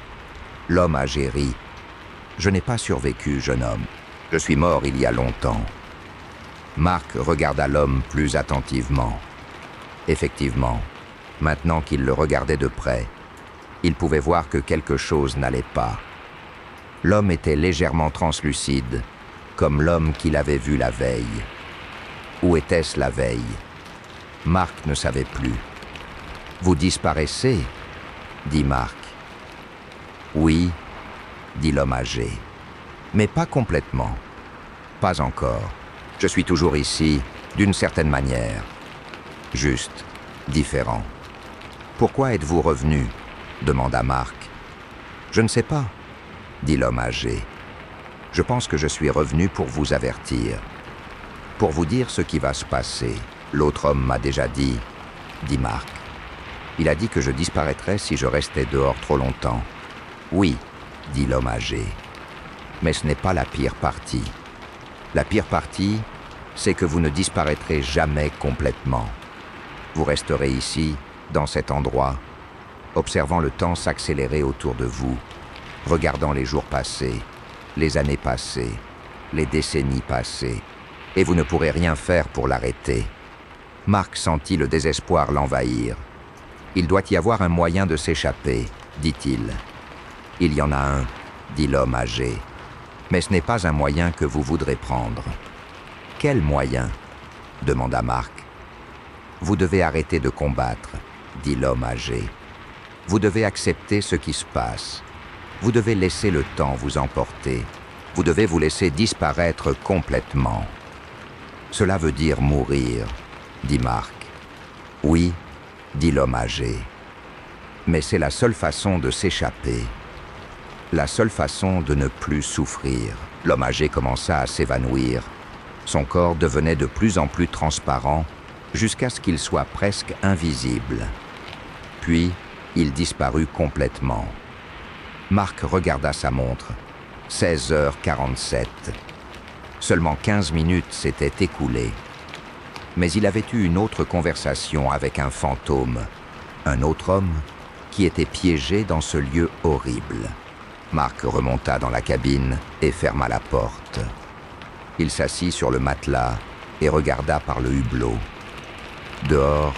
L'homme âgé rit. « Je n'ai pas survécu, jeune homme. Je suis mort il y a longtemps. » Marc regarda l'homme plus attentivement. Effectivement, maintenant qu'il le regardait de près, il pouvait voir que quelque chose n'allait pas. L'homme était légèrement translucide, comme l'homme qu'il avait vu la veille. Où était-ce la veille? Marc ne savait plus. « Vous disparaissez ?» dit Marc. « Oui », dit l'homme âgé. « Mais pas complètement. Pas encore. Je suis toujours ici, d'une certaine manière. Juste, différent. » « Pourquoi êtes-vous revenu ?» demanda Marc. « Je ne sais pas, » dit l'homme âgé. « Je pense que je suis revenu pour vous avertir. Pour vous dire ce qui va se passer. L'autre homme m'a déjà dit, » dit Marc. « Il a dit que je disparaîtrais si je restais dehors trop longtemps. »« Oui, » dit l'homme âgé. « Mais ce n'est pas la pire partie. La pire partie, c'est que vous ne disparaîtrez jamais complètement. Vous resterez ici, dans cet endroit, observant le temps s'accélérer autour de vous, regardant les jours passés, les années passées, les décennies passées, et vous ne pourrez rien faire pour l'arrêter. » Marc sentit le désespoir l'envahir. « Il doit y avoir un moyen de s'échapper, » dit-il. « Il y en a un, » dit l'homme âgé. « Mais ce n'est pas un moyen que vous voudrez prendre. »« Quel moyen ?» demanda Marc. « Vous devez arrêter de combattre, » dit l'homme âgé. « Vous devez accepter ce qui se passe. Vous devez laisser le temps vous emporter. Vous devez vous laisser disparaître complètement. »« Cela veut dire mourir, » dit Marc. « Oui, » dit l'homme âgé. « Mais c'est la seule façon de s'échapper. La seule façon de ne plus souffrir. » L'homme âgé commença à s'évanouir. Son corps devenait de plus en plus transparent jusqu'à ce qu'il soit presque invisible. Puis, il disparut complètement. Marc regarda sa montre. 16h47. Seulement 15 minutes s'étaient écoulées. Mais il avait eu une autre conversation avec un fantôme, un autre homme, qui était piégé dans ce lieu horrible. Mark remonta dans la cabine et ferma la porte. Il s'assit sur le matelas et regarda par le hublot. Dehors,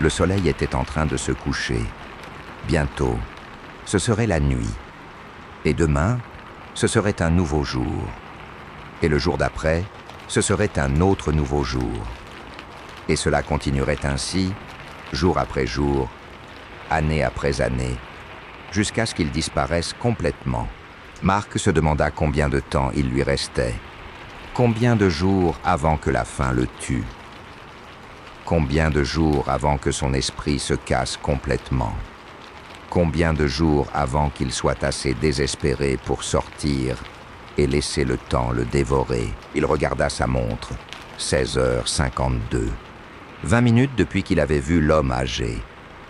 le soleil était en train de se coucher. Bientôt, ce serait la nuit. Et demain, ce serait un nouveau jour. Et le jour d'après, ce serait un autre nouveau jour. Et cela continuerait ainsi, jour après jour, année après année, jusqu'à ce qu'il disparaisse complètement. Mark se demanda combien de temps il lui restait. Combien de jours avant que la faim le tue? Combien de jours avant que son esprit se casse complètement? Combien de jours avant qu'il soit assez désespéré pour sortir et laisser le temps le dévorer? Il regarda sa montre. 16h52. 20 minutes depuis qu'il avait vu l'homme âgé.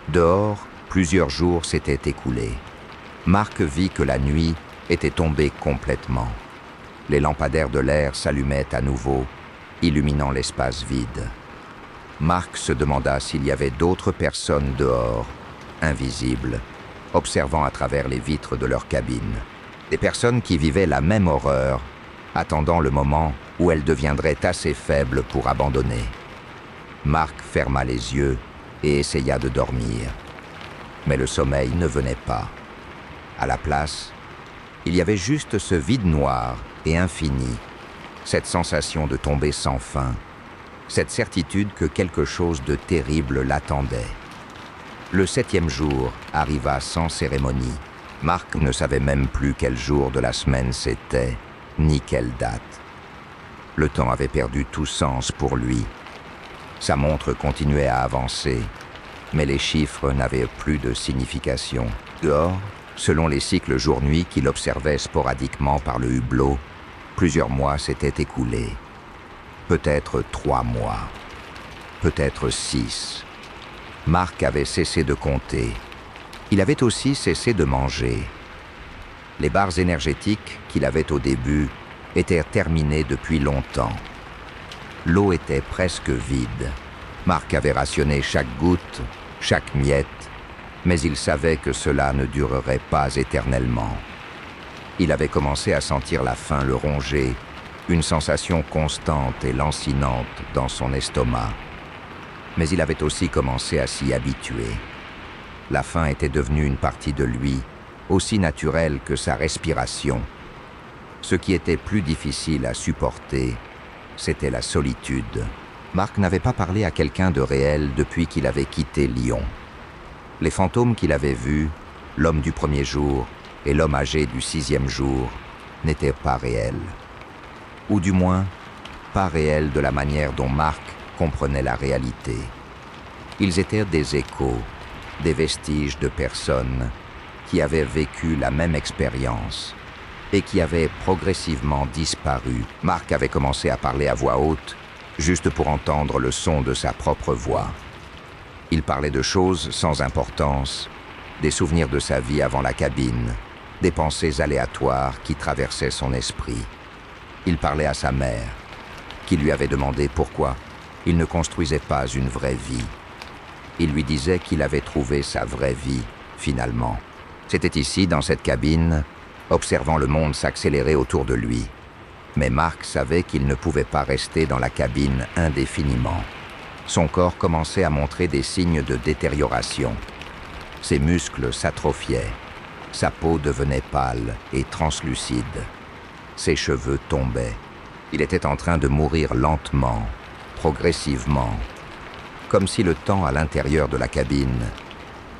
Dehors, plusieurs jours s'étaient écoulés. Mark vit que la nuit était tombée complètement. Les lampadaires de l'air s'allumaient à nouveau, illuminant l'espace vide. Mark se demanda s'il y avait d'autres personnes dehors, invisibles, observant à travers les vitres de leur cabine. Des personnes qui vivaient la même horreur, attendant le moment où elles deviendraient assez faibles pour abandonner. Mark ferma les yeux et essaya de dormir. Mais le sommeil ne venait pas. À la place, il y avait juste ce vide noir et infini, cette sensation de tomber sans fin, cette certitude que quelque chose de terrible l'attendait. Le 7e jour arriva sans cérémonie. Mark ne savait même plus quel jour de la semaine c'était, ni quelle date. Le temps avait perdu tout sens pour lui. Sa montre continuait à avancer, mais les chiffres n'avaient plus de signification. Dehors, selon les cycles jour-nuit qu'il observait sporadiquement par le hublot, plusieurs mois s'étaient écoulés. Peut-être 3 mois, peut-être 6. Mark avait cessé de compter. Il avait aussi cessé de manger. Les barres énergétiques qu'il avait au début étaient terminées depuis longtemps. L'eau était presque vide. Mark avait rationné chaque goutte, chaque miette, mais il savait que cela ne durerait pas éternellement. Il avait commencé à sentir la faim le ronger, une sensation constante et lancinante dans son estomac. Mais il avait aussi commencé à s'y habituer. La faim était devenue une partie de lui, aussi naturelle que sa respiration. Ce qui était plus difficile à supporter, c'était la solitude. Mark n'avait pas parlé à quelqu'un de réel depuis qu'il avait quitté Lyon. Les fantômes qu'il avait vus, l'homme du 1er jour et l'homme âgé du 6e jour, n'étaient pas réels. Ou du moins, pas réels de la manière dont Mark comprenait la réalité. Ils étaient des échos, des vestiges de personnes qui avaient vécu la même expérience et qui avaient progressivement disparu. Mark avait commencé à parler à voix haute, juste pour entendre le son de sa propre voix. Il parlait de choses sans importance, des souvenirs de sa vie avant la cabine, des pensées aléatoires qui traversaient son esprit. Il parlait à sa mère, qui lui avait demandé pourquoi il ne construisait pas une vraie vie. Il lui disait qu'il avait trouvé sa vraie vie, finalement. C'était ici, dans cette cabine, observant le monde s'accélérer autour de lui. Mais Mark savait qu'il ne pouvait pas rester dans la cabine indéfiniment. Son corps commençait à montrer des signes de détérioration. Ses muscles s'atrophiaient. Sa peau devenait pâle et translucide. Ses cheveux tombaient. Il était en train de mourir lentement, progressivement, comme si le temps à l'intérieur de la cabine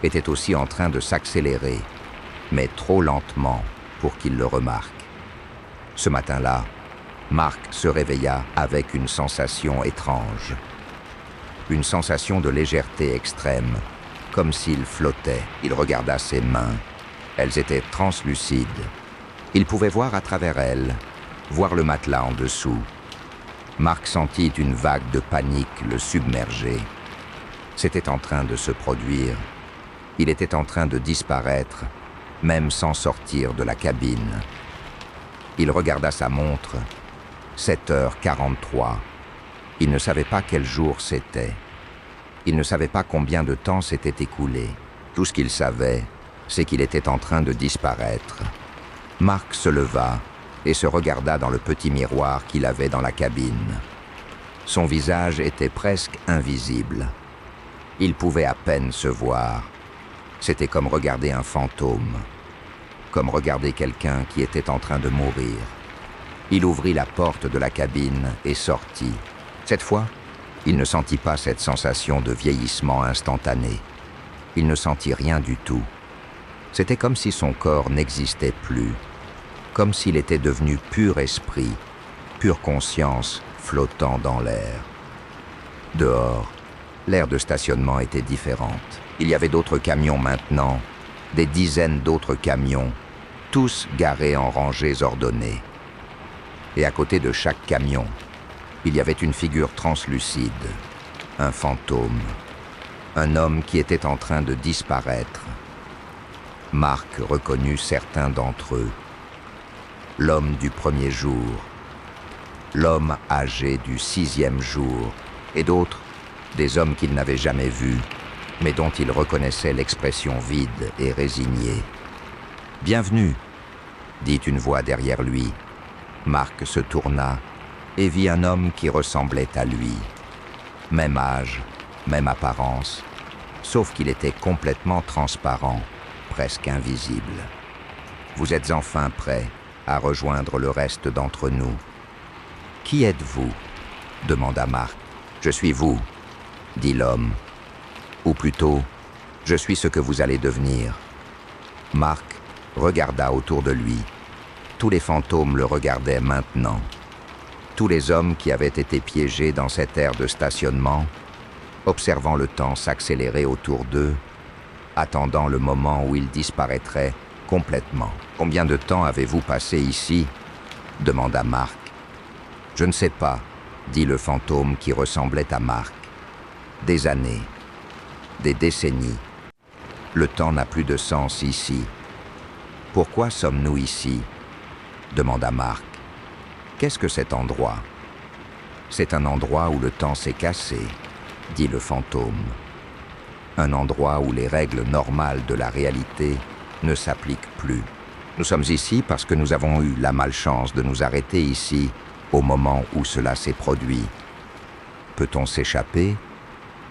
était aussi en train de s'accélérer, mais trop lentement pour qu'il le remarque. Ce matin-là, Mark se réveilla avec une sensation étrange. Une sensation de légèreté extrême, comme s'il flottait. Il regarda ses mains. Elles étaient translucides. Il pouvait voir à travers elles, voir le matelas en dessous. Mark sentit une vague de panique le submerger. C'était en train de se produire. Il était en train de disparaître, même sans sortir de la cabine. Il regarda sa montre. 7h43. Il ne savait pas quel jour c'était. Il ne savait pas combien de temps s'était écoulé. Tout ce qu'il savait, c'est qu'il était en train de disparaître. Marc se leva et se regarda dans le petit miroir qu'il avait dans la cabine. Son visage était presque invisible. Il pouvait à peine se voir. C'était comme regarder un fantôme, comme regarder quelqu'un qui était en train de mourir. Il ouvrit la porte de la cabine et sortit. Cette fois, il ne sentit pas cette sensation de vieillissement instantané. Il ne sentit rien du tout. C'était comme si son corps n'existait plus, comme s'il était devenu pur esprit, pure conscience flottant dans l'air. Dehors, l'aire de stationnement était différente. Il y avait d'autres camions maintenant, des dizaines d'autres camions, tous garés en rangées ordonnées. Et à côté de chaque camion, il y avait une figure translucide, un fantôme, un homme qui était en train de disparaître. Marc reconnut certains d'entre eux. L'homme du premier jour, l'homme âgé du 6e jour, et d'autres, des hommes qu'il n'avait jamais vus, mais dont il reconnaissait l'expression vide et résignée. « Bienvenue !» dit une voix derrière lui. Marc se tourna et vit un homme qui ressemblait à lui. Même âge, même apparence, sauf qu'il était complètement transparent, presque invisible. « Vous êtes enfin prêts à rejoindre le reste d'entre nous. »« Qui êtes-vous » demanda Marc. « Je suis vous, » dit l'homme. « Ou plutôt, je suis ce que vous allez devenir. » Marc regarda autour de lui. Tous les fantômes le regardaient maintenant. Tous les hommes qui avaient été piégés dans cette aire de stationnement, observant le temps s'accélérer autour d'eux, attendant le moment où il disparaîtrait complètement. « Combien de temps avez-vous passé ici » demanda Marc. « Je ne sais pas » dit le fantôme qui ressemblait à Marc. « Des années, des décennies. Le temps n'a plus de sens ici. »« Pourquoi sommes-nous ici » demanda Marc. « Qu'est-ce que cet endroit ?»« C'est un endroit où le temps s'est cassé, » dit le fantôme. « Un endroit où les règles normales de la réalité ne s'appliquent plus. Nous sommes ici parce que nous avons eu la malchance de nous arrêter ici au moment où cela s'est produit. Peut-on s'échapper »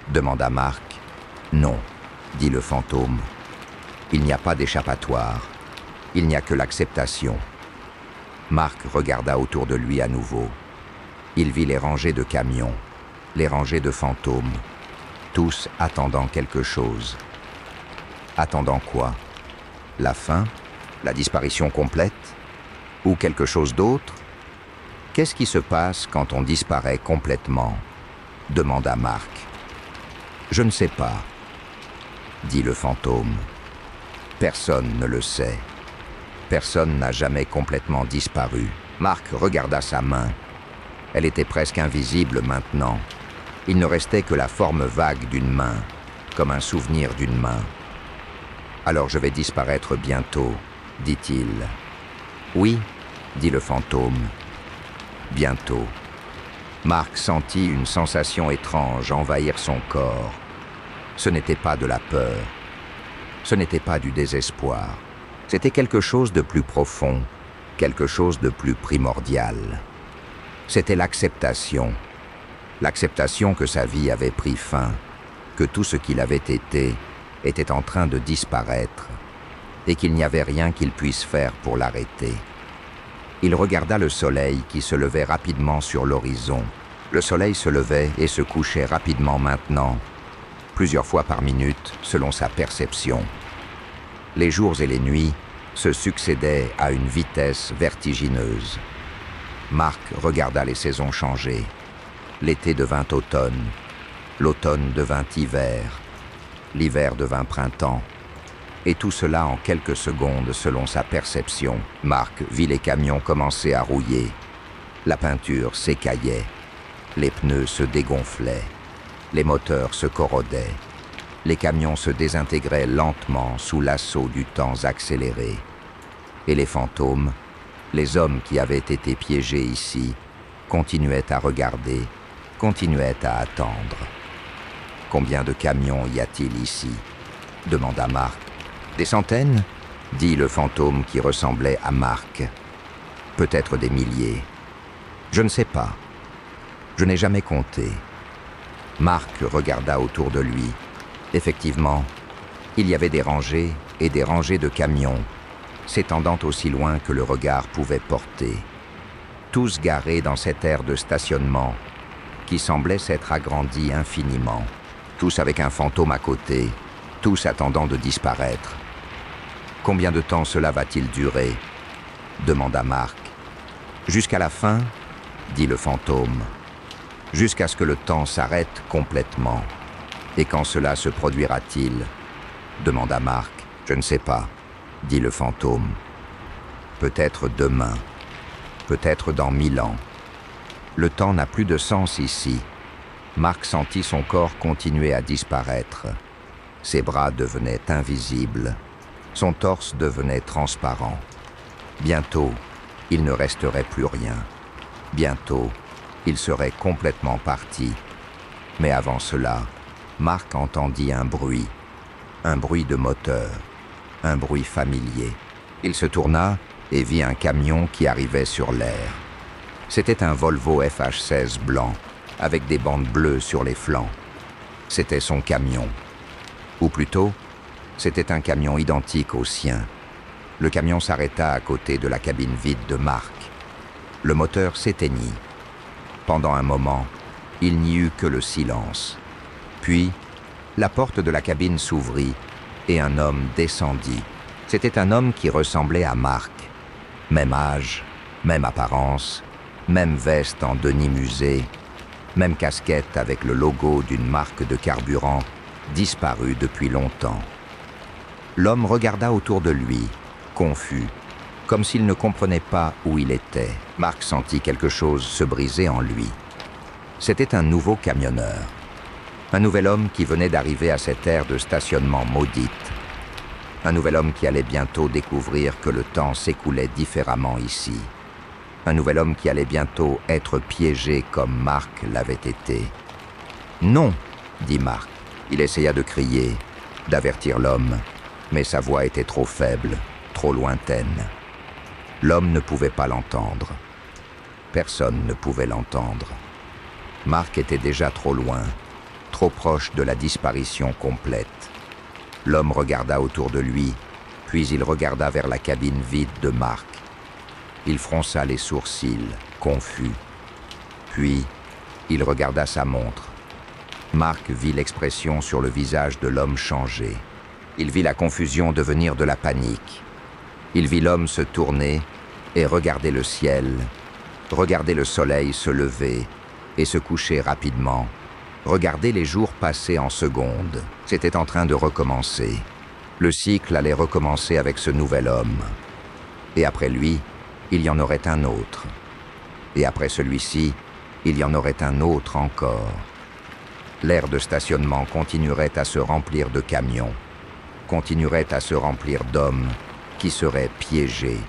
demanda Marc. « Non, » dit le fantôme. « Il n'y a pas d'échappatoire. Il n'y a que l'acceptation. » Marc regarda autour de lui à nouveau. Il vit les rangées de camions, les rangées de fantômes, tous attendant quelque chose. Attendant quoi ? La fin ? La disparition complète ? Ou quelque chose d'autre ? Qu'est-ce qui se passe quand on disparaît complètement ? Demanda Marc. Je ne sais pas, dit le fantôme. Personne ne le sait. Personne n'a jamais complètement disparu. Marc regarda sa main. Elle était presque invisible maintenant. Il ne restait que la forme vague d'une main, comme un souvenir d'une main. Alors je vais disparaître bientôt, dit-il. Oui, dit le fantôme. Bientôt. Marc sentit une sensation étrange envahir son corps. Ce n'était pas de la peur. Ce n'était pas du désespoir. C'était quelque chose de plus profond, quelque chose de plus primordial. C'était l'acceptation. L'acceptation que sa vie avait pris fin, que tout ce qu'il avait été était en train de disparaître et qu'il n'y avait rien qu'il puisse faire pour l'arrêter. Il regarda le soleil qui se levait rapidement sur l'horizon. Le soleil se levait et se couchait rapidement maintenant, plusieurs fois par minute selon sa perception. Les jours et les nuits se succédaient à une vitesse vertigineuse. Marc regarda les saisons changer. L'été devint automne, l'automne devint hiver, l'hiver devint printemps, et tout cela en quelques secondes selon sa perception. Marc vit les camions commencer à rouiller. La peinture s'écaillait, les pneus se dégonflaient, les moteurs se corrodaient. Les camions se désintégraient lentement sous l'assaut du temps accéléré. Et les fantômes, les hommes qui avaient été piégés ici, continuaient à regarder, continuaient à attendre. « Combien de camions y a-t-il ici » demanda Marc. « Des centaines » dit le fantôme qui ressemblait à Marc. Peut-être des milliers. Je ne sais pas. Je n'ai jamais compté. Marc regarda autour de lui. Effectivement, il y avait des rangées et des rangées de camions, s'étendant aussi loin que le regard pouvait porter. Tous garés dans cette aire de stationnement, qui semblait s'être agrandi infiniment. Tous avec un fantôme à côté, tous attendant de disparaître. « Combien de temps cela va-t-il durer ?» demanda Marc. « Jusqu'à la fin ?» dit le fantôme. « Jusqu'à ce que le temps s'arrête complètement. Et quand cela se produira-t-il ?» demanda Marc. « Je ne sais pas, » dit le fantôme. « Peut-être demain, peut-être dans 1000 ans. Le temps n'a plus de sens ici. » Marc sentit son corps continuer à disparaître. Ses bras devenaient invisibles. Son torse devenait transparent. Bientôt, il ne resterait plus rien. Bientôt, il serait complètement parti. Mais avant cela, Marc entendit un bruit de moteur, un bruit familier. Il se tourna et vit un camion qui arrivait sur l'air. C'était un Volvo FH16 blanc, avec des bandes bleues sur les flancs. C'était son camion. Ou plutôt, c'était un camion identique au sien. Le camion s'arrêta à côté de la cabine vide de Marc. Le moteur s'éteignit. Pendant un moment, il n'y eut que le silence. Puis, la porte de la cabine s'ouvrit et un homme descendit. C'était un homme qui ressemblait à Marc. Même âge, même apparence, même veste en demi-musée, même casquette avec le logo d'une marque de carburant disparue depuis longtemps. L'homme regarda autour de lui, confus, comme s'il ne comprenait pas où il était. Marc sentit quelque chose se briser en lui. C'était un nouveau camionneur. Un nouvel homme qui venait d'arriver à cette aire de stationnement maudite. Un nouvel homme qui allait bientôt découvrir que le temps s'écoulait différemment ici. Un nouvel homme qui allait bientôt être piégé comme Marc l'avait été. « Non !» dit Marc. Il essaya de crier, d'avertir l'homme, mais sa voix était trop faible, trop lointaine. L'homme ne pouvait pas l'entendre. Personne ne pouvait l'entendre. Marc était déjà trop loin, trop proche de la disparition complète. L'homme regarda autour de lui, puis il regarda vers la cabine vide de Marc. Il fronça les sourcils, confus. Puis, il regarda sa montre. Marc vit l'expression sur le visage de l'homme changer. Il vit la confusion devenir de la panique. Il vit l'homme se tourner et regarder le ciel, regarder le soleil se lever et se coucher rapidement, regarder les jours passer en secondes. C'était en train de recommencer. Le cycle allait recommencer avec ce nouvel homme. Et après lui, il y en aurait un autre. Et après celui-ci, il y en aurait un autre encore. L'aire de stationnement continuerait à se remplir de camions, continuerait à se remplir d'hommes qui seraient piégés,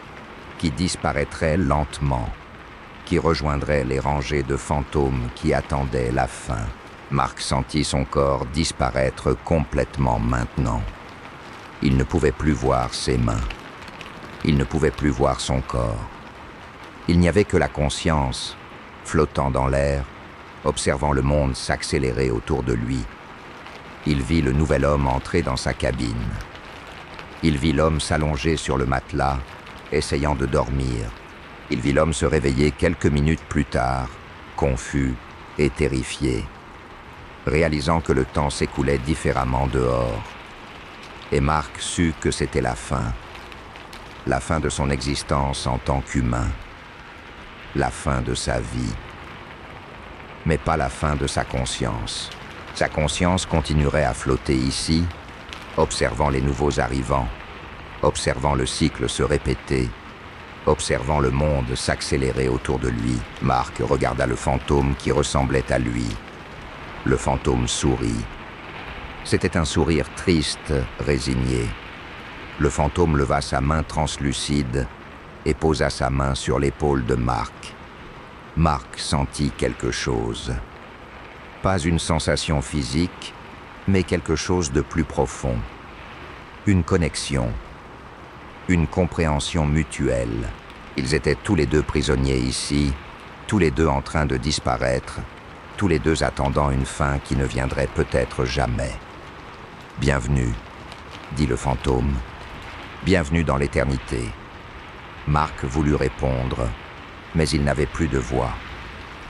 qui disparaîtraient lentement, qui rejoindraient les rangées de fantômes qui attendaient la fin. Marc sentit son corps disparaître complètement maintenant. Il ne pouvait plus voir ses mains. Il ne pouvait plus voir son corps. Il n'y avait que la conscience, flottant dans l'air, observant le monde s'accélérer autour de lui. Il vit le nouvel homme entrer dans sa cabine. Il vit l'homme s'allonger sur le matelas, essayant de dormir. Il vit l'homme se réveiller quelques minutes plus tard, confus et terrifié, réalisant que le temps s'écoulait différemment dehors. Et Marc sut que c'était la fin de son existence en tant qu'humain, la fin de sa vie, mais pas la fin de sa conscience. Sa conscience continuerait à flotter ici, observant les nouveaux arrivants, observant le cycle se répéter, observant le monde s'accélérer autour de lui. Marc regarda le fantôme qui ressemblait à lui. Le fantôme sourit. C'était un sourire triste, résigné. Le fantôme leva sa main translucide et posa sa main sur l'épaule de Marc. Marc sentit quelque chose. Pas une sensation physique, mais quelque chose de plus profond. Une connexion. une compréhension mutuelle. Ils étaient tous les deux prisonniers ici, tous les deux en train de disparaître, tous les deux attendant une fin qui ne viendrait peut-être jamais. « Bienvenue », dit le fantôme. « Bienvenue dans l'éternité. » Marc voulut répondre, mais il n'avait plus de voix.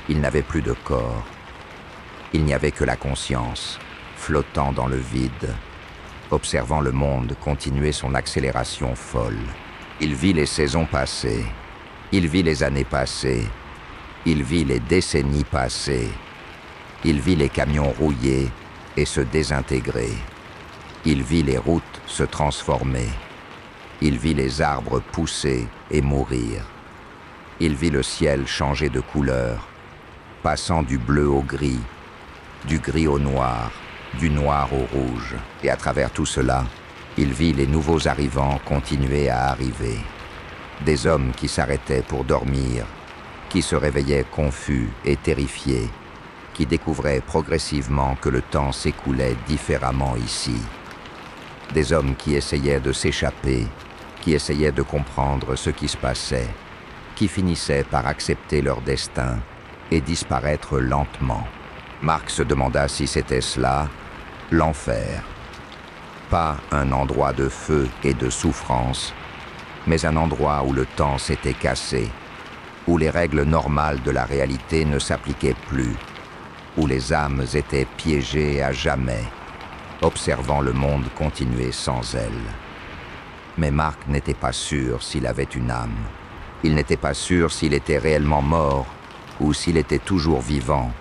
Il n'avait plus de corps. Il n'y avait que la conscience, flottant dans le vide, observant le monde continuer son accélération folle. Il vit les saisons passées, il vit les années passées, il vit les décennies passées, il vit les camions rouiller et se désintégrer, il vit les routes se transformer, il vit les arbres pousser et mourir, il vit le ciel changer de couleur, passant du bleu au gris, du gris au noir, du noir au rouge. Et à travers tout cela, il vit les nouveaux arrivants continuer à arriver. Des hommes qui s'arrêtaient pour dormir, qui se réveillaient confus et terrifiés, qui découvraient progressivement que le temps s'écoulait différemment ici. Des hommes qui essayaient de s'échapper, qui essayaient de comprendre ce qui se passait, qui finissaient par accepter leur destin et disparaître lentement. Marc se demanda si c'était cela, l'enfer. Pas un endroit de feu et de souffrance, mais un endroit où le temps s'était cassé, où les règles normales de la réalité ne s'appliquaient plus, où les âmes étaient piégées à jamais, observant le monde continuer sans elles. Mais Marc n'était pas sûr s'il avait une âme. Il n'était pas sûr s'il était réellement mort ou s'il était toujours vivant,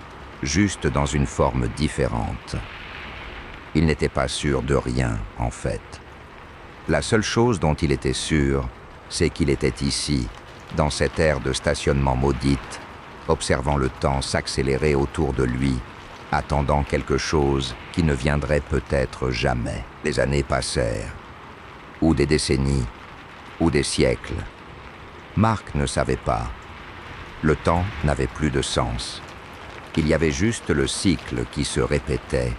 juste dans une forme différente. Il n'était pas sûr de rien, en fait. La seule chose dont il était sûr, c'est qu'il était ici, dans cette aire de stationnement maudite, observant le temps s'accélérer autour de lui, attendant quelque chose qui ne viendrait peut-être jamais. Les années passèrent, ou des décennies, ou des siècles. Marc ne savait pas. Le temps n'avait plus de sens. Il y avait juste le cycle qui se répétait,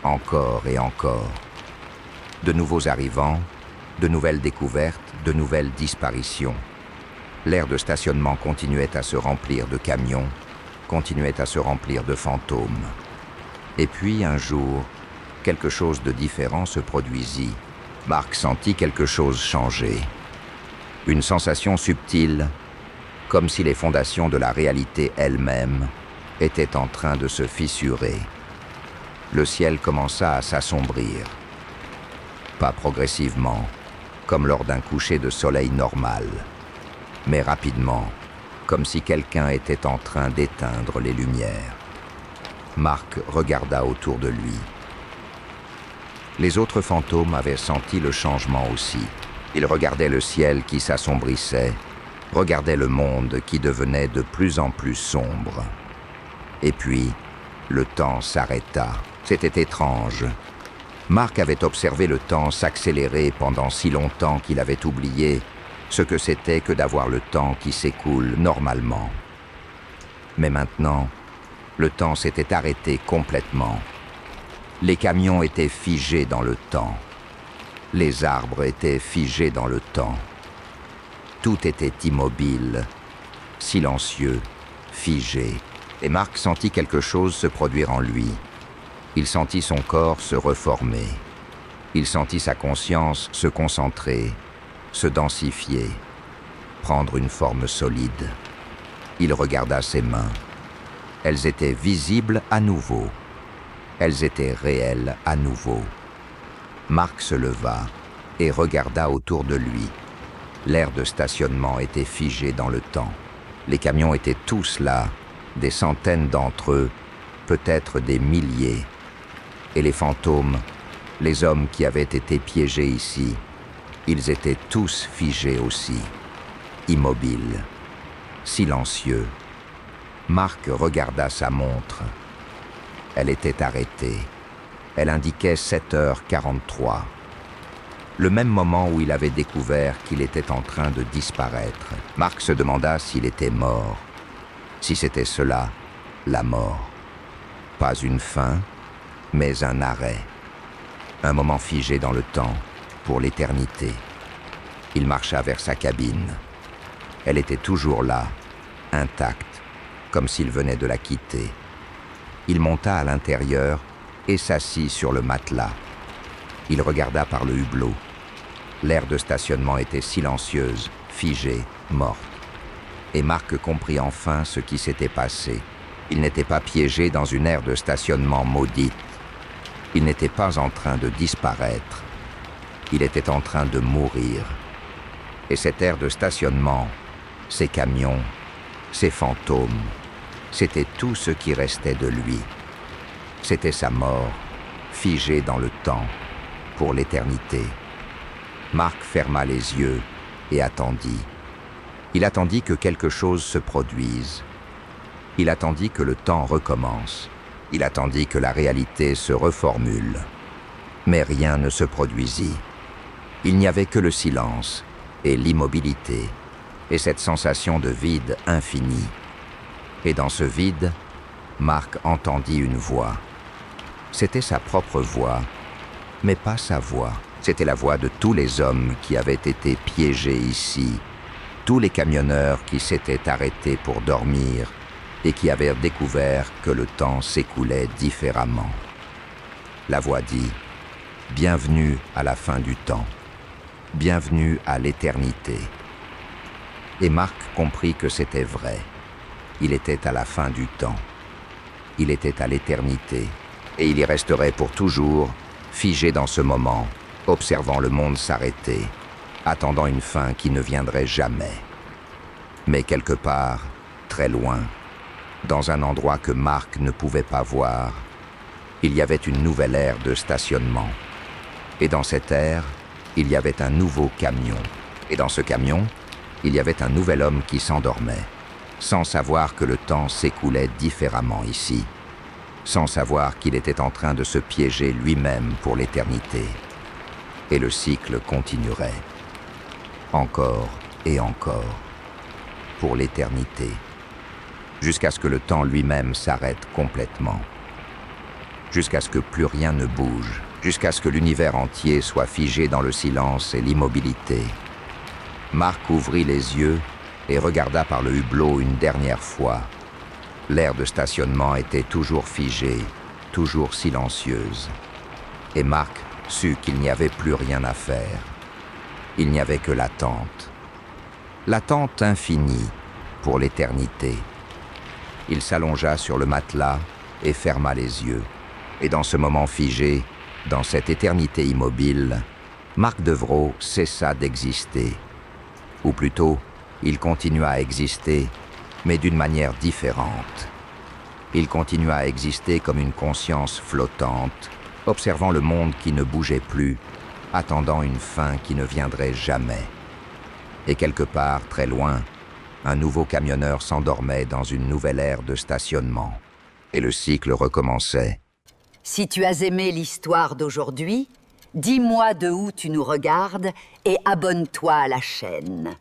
encore et encore. De nouveaux arrivants, de nouvelles découvertes, de nouvelles disparitions. L'aire de stationnement continuait à se remplir de camions, continuait à se remplir de fantômes. Et puis, un jour, quelque chose de différent se produisit. Marc sentit quelque chose changer. Une sensation subtile, comme si les fondations de la réalité elle-même étaient en train de se fissurer. Le ciel commença à s'assombrir. Pas progressivement, comme lors d'un coucher de soleil normal, mais rapidement, comme si quelqu'un était en train d'éteindre les lumières. Marc regarda autour de lui. Les autres fantômes avaient senti le changement aussi. Ils regardaient le ciel qui s'assombrissait, regardaient le monde qui devenait de plus en plus sombre. Et puis, le temps s'arrêta. C'était étrange. Marc avait observé le temps s'accélérer pendant si longtemps qu'il avait oublié ce que c'était que d'avoir le temps qui s'écoule normalement. Mais maintenant, le temps s'était arrêté complètement. Les camions étaient figés dans le temps. Les arbres étaient figés dans le temps. Tout était immobile, silencieux, figé. Et Marc sentit quelque chose se produire en lui. Il sentit son corps se reformer. Il sentit sa conscience se concentrer, se densifier, prendre une forme solide. Il regarda ses mains. Elles étaient visibles à nouveau. Elles étaient réelles à nouveau. Marc se leva et regarda autour de lui. L'aire de stationnement était figée dans le temps. Les camions étaient tous là, des centaines d'entre eux, peut-être des milliers. Et les fantômes, les hommes qui avaient été piégés ici, ils étaient tous figés aussi, immobiles, silencieux. Marc regarda sa montre. Elle était arrêtée. Elle indiquait 7h43. Le même moment où il avait découvert qu'il était en train de disparaître. Marc se demanda s'il était mort. Si c'était cela, la mort. Pas une fin, mais un arrêt. Un moment figé dans le temps, pour l'éternité. Il marcha vers sa cabine. Elle était toujours là, intacte, comme s'il venait de la quitter. Il monta à l'intérieur et s'assit sur le matelas. Il regarda par le hublot. L'aire de stationnement était silencieuse, figée, morte. Et Mark comprit enfin ce qui s'était passé. Il n'était pas piégé dans une aire de stationnement maudite. Il n'était pas en train de disparaître. Il était en train de mourir. Et cette aire de stationnement, ces camions, ces fantômes, c'était tout ce qui restait de lui. C'était sa mort, figée dans le temps, pour l'éternité. Mark ferma les yeux et attendit. Il attendit que quelque chose se produise. Il attendit que le temps recommence. Il attendit que la réalité se reformule. Mais rien ne se produisit. Il n'y avait que le silence et l'immobilité, et cette sensation de vide infini. Et dans ce vide, Mark entendit une voix. C'était sa propre voix, mais pas sa voix. C'était la voix de tous les hommes qui avaient été piégés ici, tous les camionneurs qui s'étaient arrêtés pour dormir et qui avaient découvert que le temps s'écoulait différemment. La voix dit « Bienvenue à la fin du temps. Bienvenue à l'éternité. » Et Mark comprit que c'était vrai. Il était à la fin du temps. Il était à l'éternité. Et il y resterait pour toujours, figé dans ce moment, observant le monde s'arrêter, attendant une fin qui ne viendrait jamais. Mais quelque part, très loin, dans un endroit que Mark ne pouvait pas voir, il y avait une nouvelle aire de stationnement. Et dans cette aire, il y avait un nouveau camion. Et dans ce camion, il y avait un nouvel homme qui s'endormait, sans savoir que le temps s'écoulait différemment ici, sans savoir qu'il était en train de se piéger lui-même pour l'éternité. Et le cycle continuerait, encore et encore, pour l'éternité, jusqu'à ce que le temps lui-même s'arrête complètement, jusqu'à ce que plus rien ne bouge, jusqu'à ce que l'univers entier soit figé dans le silence et l'immobilité. Mark ouvrit les yeux et regarda par le hublot une dernière fois. L'aire de stationnement était toujours figée, toujours silencieuse. Et Mark sut qu'il n'y avait plus rien à faire. Il n'y avait que l'attente. L'attente infinie pour l'éternité. Il s'allongea sur le matelas et ferma les yeux. Et dans ce moment figé, dans cette éternité immobile, Mark Devroe cessa d'exister. Ou plutôt, il continua à exister, mais d'une manière différente. Il continua à exister comme une conscience flottante, observant le monde qui ne bougeait plus, attendant une fin qui ne viendrait jamais. Et quelque part, très loin, un nouveau camionneur s'endormait dans une nouvelle aire de stationnement. Et le cycle recommençait. Si tu as aimé l'histoire d'aujourd'hui, dis-moi de où tu nous regardes et abonne-toi à la chaîne.